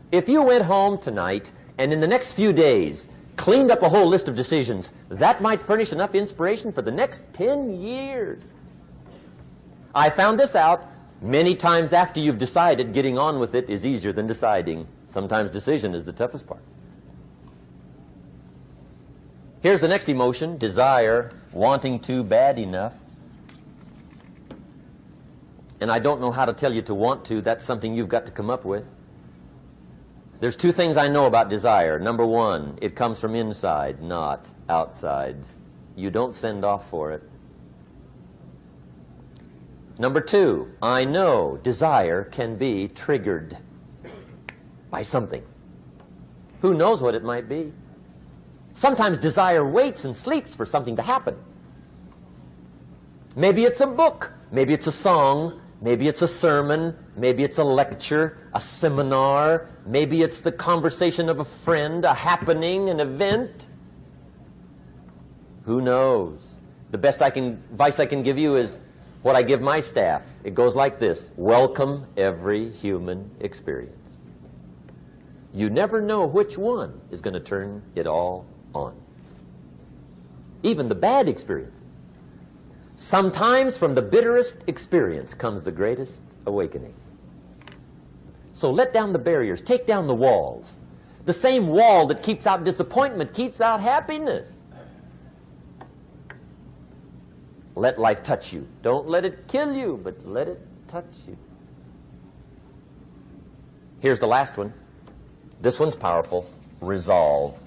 [SPEAKER 1] If you went home tonight and in the next few days cleaned up a whole list of decisions, that might furnish enough inspiration for the next 10 years. I found this out many times after you've decided. Getting on with it is easier than deciding. Sometimes decision is the toughest part. Here's the next emotion, desire, wanting to bad enough. And I don't know how to tell you to want to. That's something you've got to come up with. There's 2 things I know about desire. Number 1, it comes from inside, not outside. You don't send off for it. Number 2, I know desire can be triggered by something. Who knows what it might be? Sometimes desire waits and sleeps for something to happen. Maybe it's a book, maybe it's a song, maybe it's a sermon, maybe it's a lecture, a seminar, maybe it's the conversation of a friend, a happening, an event. Who knows? The best advice I can give you is what I give my staff. It goes like this: welcome every human experience. You never know which one is going to turn it all on. Even the bad experiences. Sometimes from the bitterest experience comes the greatest awakening. So let down the barriers, take down the walls. The same wall that keeps out disappointment keeps out happiness. Let life touch you. Don't let it kill you, but let it touch you. Here's the last one. This one's powerful. Resolve.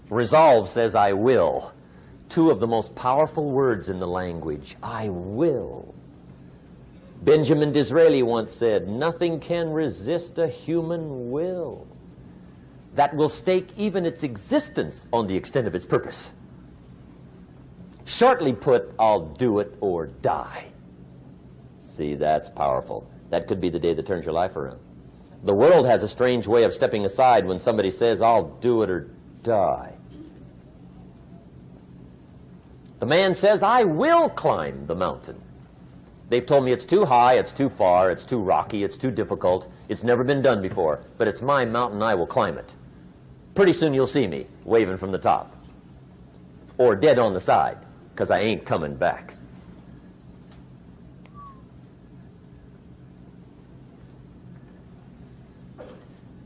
[SPEAKER 1] Resolve says, I will. Two of the most powerful words in the language. I will. Benjamin Disraeli once said, nothing can resist a human will that will stake even its existence on the extent of its purpose. Shortly put, I'll do it or die. See, that's powerful. That could be the day that turns your life around. The world has a strange way of stepping aside when somebody says, I'll do it or die. The man says, I will climb the mountain. They've told me it's too high, it's too far, it's too rocky, it's too difficult, it's never been done before, but it's my mountain, I will climb it. Pretty soon you'll see me waving from the top. Or dead on the side, because I ain't coming back.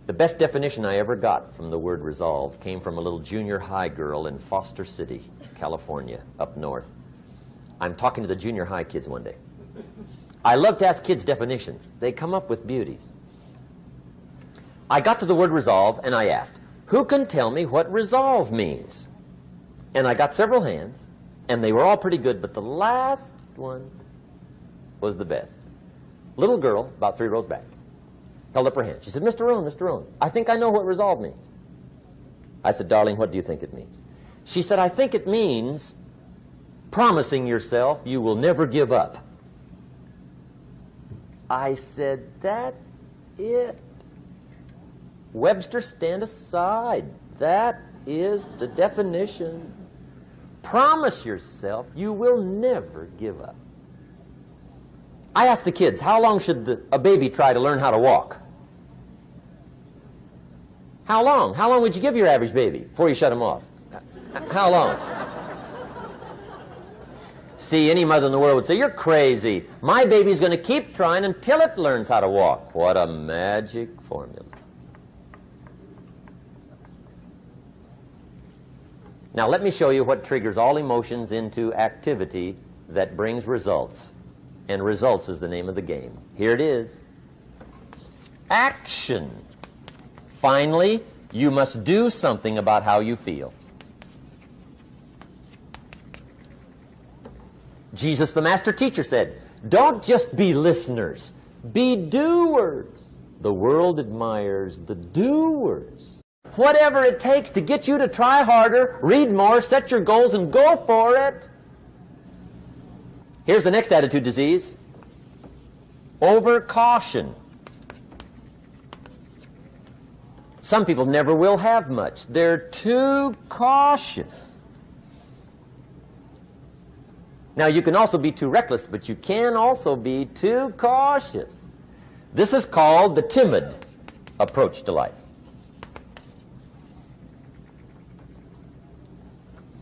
[SPEAKER 1] The best definition I ever got from the word resolve came from a little junior high girl in Foster City, California, up north. I'm talking to the junior high kids one day. I love to ask kids definitions. They come up with beauties. I got to the word resolve and I asked, who can tell me what resolve means? And I got several hands, and they were all pretty good, but the last one was the best. Little girl, about 3 rows back, held up her hand. She said, Mr. Rohn, I think I know what resolve means. I said, darling, what do you think it means? She said, I think it means promising yourself you will never give up. I said, that's it. Webster, stand aside. That is the definition. Promise yourself you will never give up. I asked the kids, how long should a baby try to learn how to walk? How long? How long would you give your average baby before you shut him off? How long? See, any mother in the world would say, you're crazy. My baby's going to keep trying until it learns how to walk. What a magic formula. Now let me show you what triggers all emotions into activity that brings results. And results is the name of the game. Here it is. Action. Finally, you must do something about how you feel. Jesus, the master teacher, said, don't just be listeners, be doers. The world admires the doers. Whatever it takes to get you to try harder, read more, set your goals, and go for it. Here's the next attitude disease. Overcaution. Some people never will have much. They're too cautious. Now, you can also be too reckless, but you can also be too cautious. This is called the timid approach to life.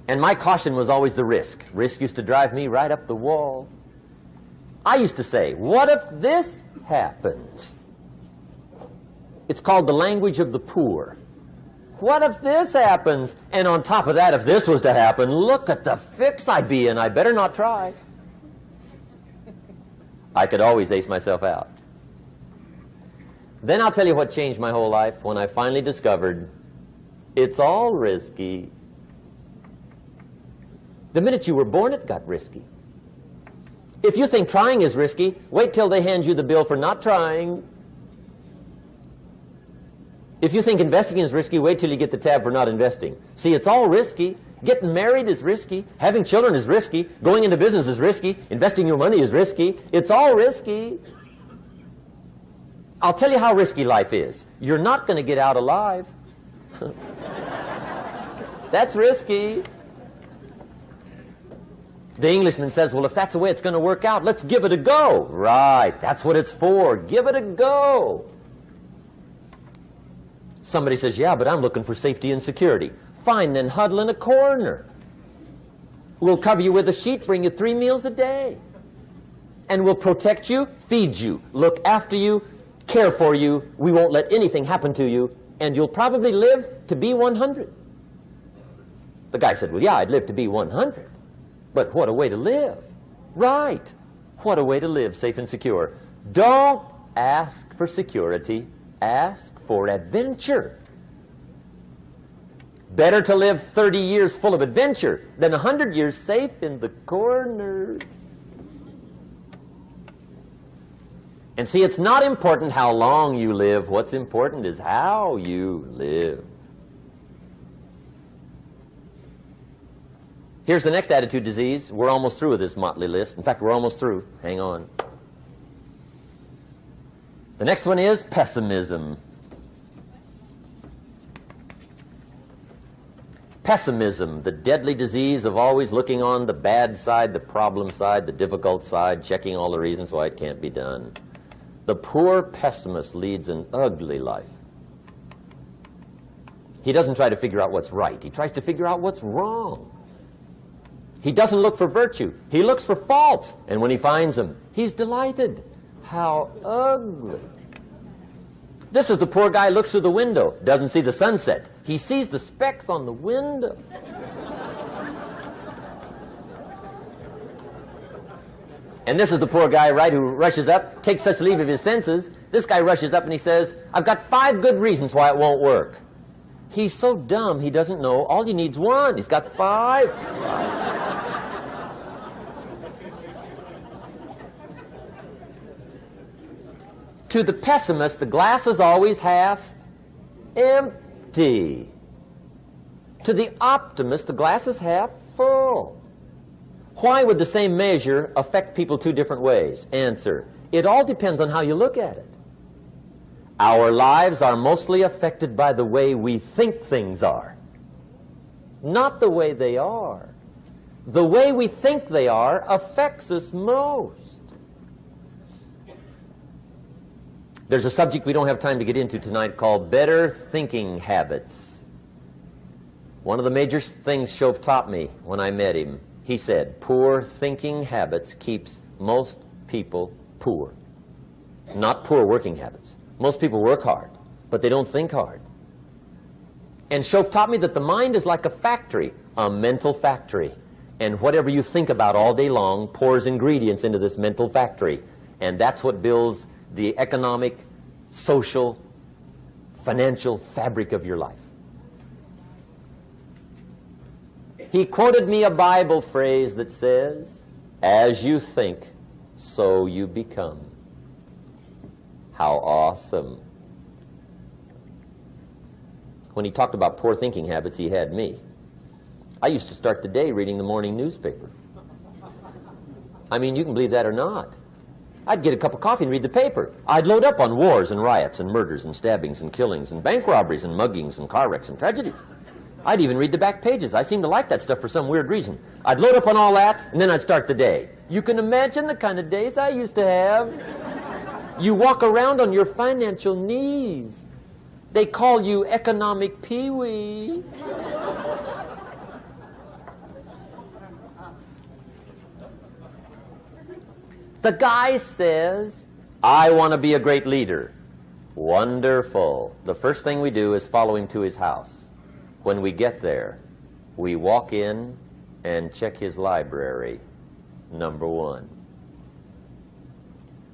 [SPEAKER 1] And my caution was always the risk. Risk used to drive me right up the wall. I used to say, what if this happens? It's called the language of the poor. What if this happens? And on top of that, if this was to happen, look at the fix I'd be in. I better not try. I could always ace myself out. Then I'll tell you what changed my whole life when I finally discovered it's all risky. The minute you were born, it got risky. If you think trying is risky, wait till they hand you the bill for not trying. If you think investing is risky, wait till you get the tab for not investing. See, it's all risky. Getting married is risky. Having children is risky. Going into business is risky. Investing your money is risky. It's all risky. I'll tell you how risky life is. You're not going to get out alive. That's risky. The Englishman says, well, if that's the way it's going to work out, let's give it a go. Right, that's what it's for. Give it a go. Somebody says, yeah, but I'm looking for safety and security. Fine, then huddle in a corner. We'll cover you with a sheet, bring you 3 meals a day. And we'll protect you, feed you, look after you, care for you. We won't let anything happen to you. And you'll probably live to be 100. The guy said, well, yeah, I'd live to be 100. But what a way to live. Right. What a way to live, safe and secure. Don't ask for security. Ask for adventure. Better to live 30 years full of adventure than 100 years safe in the corner. And see, it's not important how long you live. What's important is how you live. Here's the next attitude disease. We're almost through with this motley list. In fact, we're almost through. Hang on. The next one is pessimism. Pessimism, the deadly disease of always looking on the bad side, the problem side, the difficult side, checking all the reasons why it can't be done. The poor pessimist leads an ugly life. He doesn't try to figure out what's right. He tries to figure out what's wrong. He doesn't look for virtue. He looks for faults. And when he finds them, he's delighted. How ugly. This is the poor guy who looks through the window, doesn't see the sunset. He sees the specks on the window. And this is the poor guy, right, who rushes up, takes such leave of his senses. This guy rushes up and he says, I've got 5 good reasons why it won't work. He's so dumb he doesn't know. All he needs 1. He's got 5. To the pessimist, the glass is always half empty. To the optimist, the glass is half full. Why would the same measure affect people 2 different ways? Answer, it all depends on how you look at it. Our lives are mostly affected by the way we think things are, not the way they are. The way we think they are affects us most. There's a subject we don't have time to get into tonight called better thinking habits. One of the major things Shove taught me when I met him, he said, poor thinking habits keeps most people poor. Not poor working habits. Most people work hard, but they don't think hard. And Shove taught me that the mind is like a factory, a mental factory. And whatever you think about all day long pours ingredients into this mental factory. And that's what builds the economic, social, financial fabric of your life. He quoted me a Bible phrase that says, as you think, so you become. How awesome. When he talked about poor thinking habits, he had me. I used to start the day reading the morning newspaper. I mean, you can believe that or not. I'd get a cup of coffee and read the paper. I'd load up on wars and riots and murders and stabbings and killings and bank robberies and muggings and car wrecks and tragedies. I'd even read the back pages. I seem to like that stuff for some weird reason. I'd load up on all that, and then I'd start the day. You can imagine the kind of days I used to have. You walk around on your financial knees. They call you economic peewee. The guy says, I want to be a great leader. Wonderful. The first thing we do is follow him to his house. When we get there, we walk in and check his library, number 1.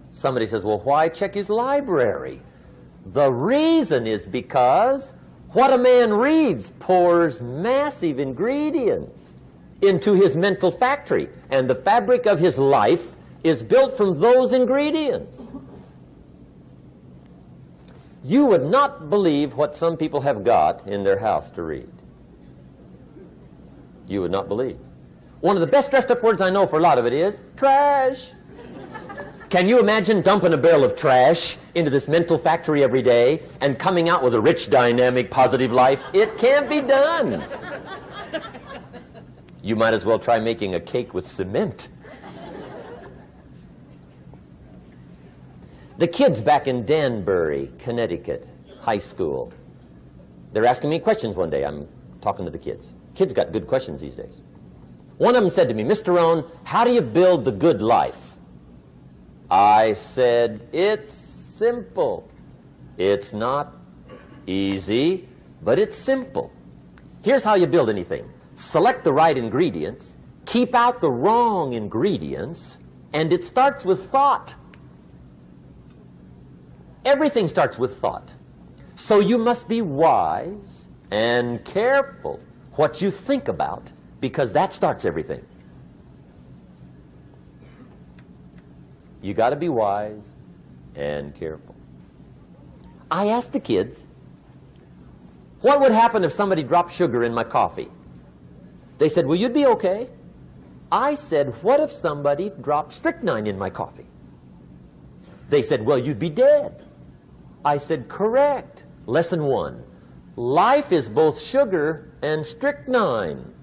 [SPEAKER 1] Somebody says, well, why check his library? The reason is because what a man reads pours massive ingredients into his mental factory, and the fabric of his life is built from those ingredients. You would not believe what some people have got in their house to read. You would not believe. One of the best dressed up words I know for a lot of it is trash. Can you imagine dumping a barrel of trash into this mental factory every day and coming out with a rich, dynamic, positive life? It can't be done. You might as well try making a cake with cement. The kids back in Danbury, Connecticut, high school, they're asking me questions one day. I'm talking to the kids. Kids got good questions these days. One of them said to me, Mr. Rohn, how do you build the good life? I said, it's simple. It's not easy, but it's simple. Here's how you build anything. Select the right ingredients, keep out the wrong ingredients, and it starts with thought. Everything starts with thought. So you must be wise and careful what you think about, because that starts everything. You got to be wise and careful. I asked the kids, what would happen if somebody dropped sugar in my coffee? They said, well, you'd be okay. I said, what if somebody dropped strychnine in my coffee? They said, well, you'd be dead. I said, correct. Lesson 1. Life is both sugar and strychnine.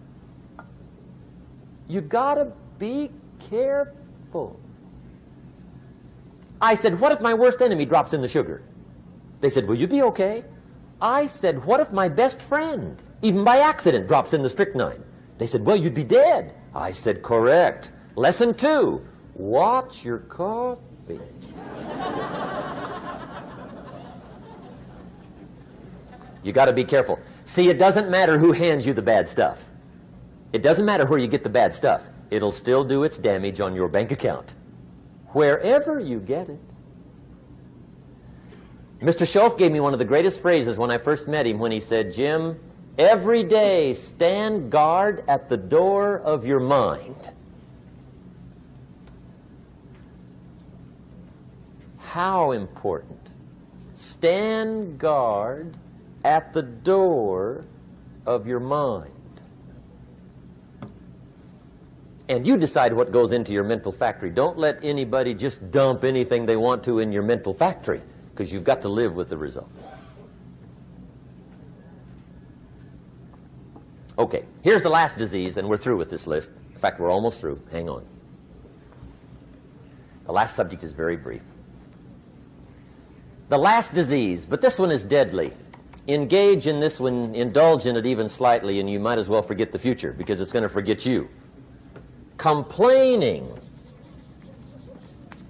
[SPEAKER 1] You gotta be careful. I said, what if my worst enemy drops in the sugar? They said, will you be okay? I said, what if my best friend, even by accident, drops in the strychnine? They said, well, you'd be dead. I said, correct. Lesson 2, watch your coffee. You got to be careful. See, it doesn't matter who hands you the bad stuff. It doesn't matter where you get the bad stuff. It'll still do its damage on your bank account, wherever you get it. Mr. Schoaf gave me one of the greatest phrases when I first met him when he said, Jim, every day stand guard at the door of your mind. How important. Stand guard at the door of your mind. And you decide what goes into your mental factory. Don't let anybody just dump anything they want to in your mental factory, because you've got to live with the results. Okay, here's the last disease, and we're through with this list. In fact, we're almost through. Hang on. The last subject is very brief. The last disease, but this one is deadly. Engage in this one, indulge in it even slightly, and you might as well forget the future, because it's going to forget you. Complaining,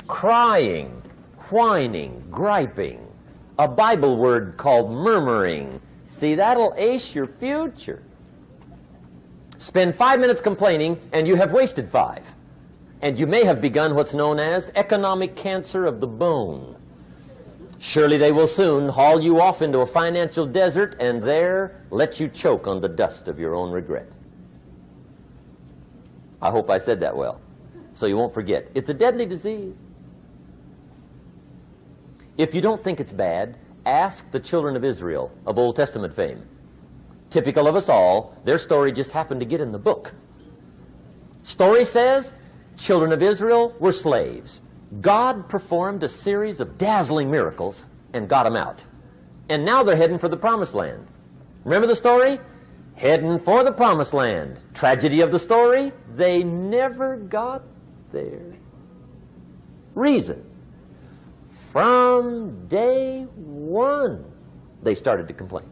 [SPEAKER 1] crying, whining, griping, a Bible word called murmuring. See, that'll ace your future. Spend 5 minutes complaining, and you have wasted 5. And you may have begun what's known as economic cancer of the bone. Surely they will soon haul you off into a financial desert and there let you choke on the dust of your own regret. I hope I said that well, so you won't forget. It's a deadly disease. If you don't think it's bad, ask the children of Israel of Old Testament fame. Typical of us all, their story just happened to get in the book. Story says, children of Israel were slaves. God performed a series of dazzling miracles and got them out. And now they're heading for the promised land. Remember the story? Heading for the promised land. Tragedy of the story, they never got there. Reason. From day one, they started to complain.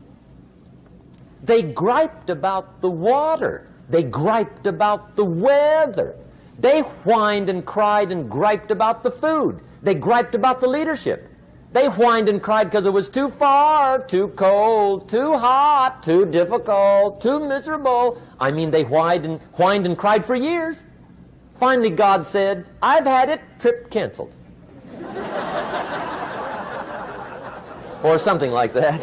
[SPEAKER 1] They griped about the water. They griped about the weather. They whined and cried and griped about the food. They griped about the leadership. They whined and cried because it was too far, too cold, too hot, too difficult, too miserable. I mean, they whined and cried for years. Finally, God said, I've had it, trip canceled. Or something like that.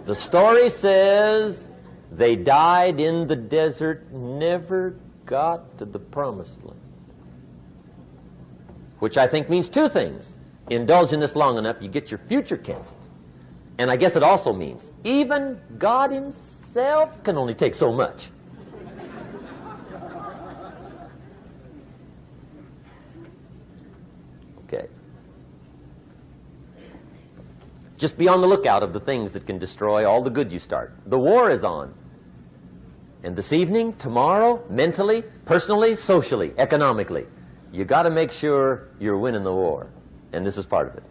[SPEAKER 1] The story says they died in the desert, never got to the promised land. Which I think means 2 things. Indulge in this long enough, you get your future canceled. And I guess it also means even God himself can only take so much. Okay. Just be on the lookout of the things that can destroy all the good you start. The war is on. And this evening, tomorrow, mentally, personally, socially, economically, you got to make sure you're winning the war. And this is part of it.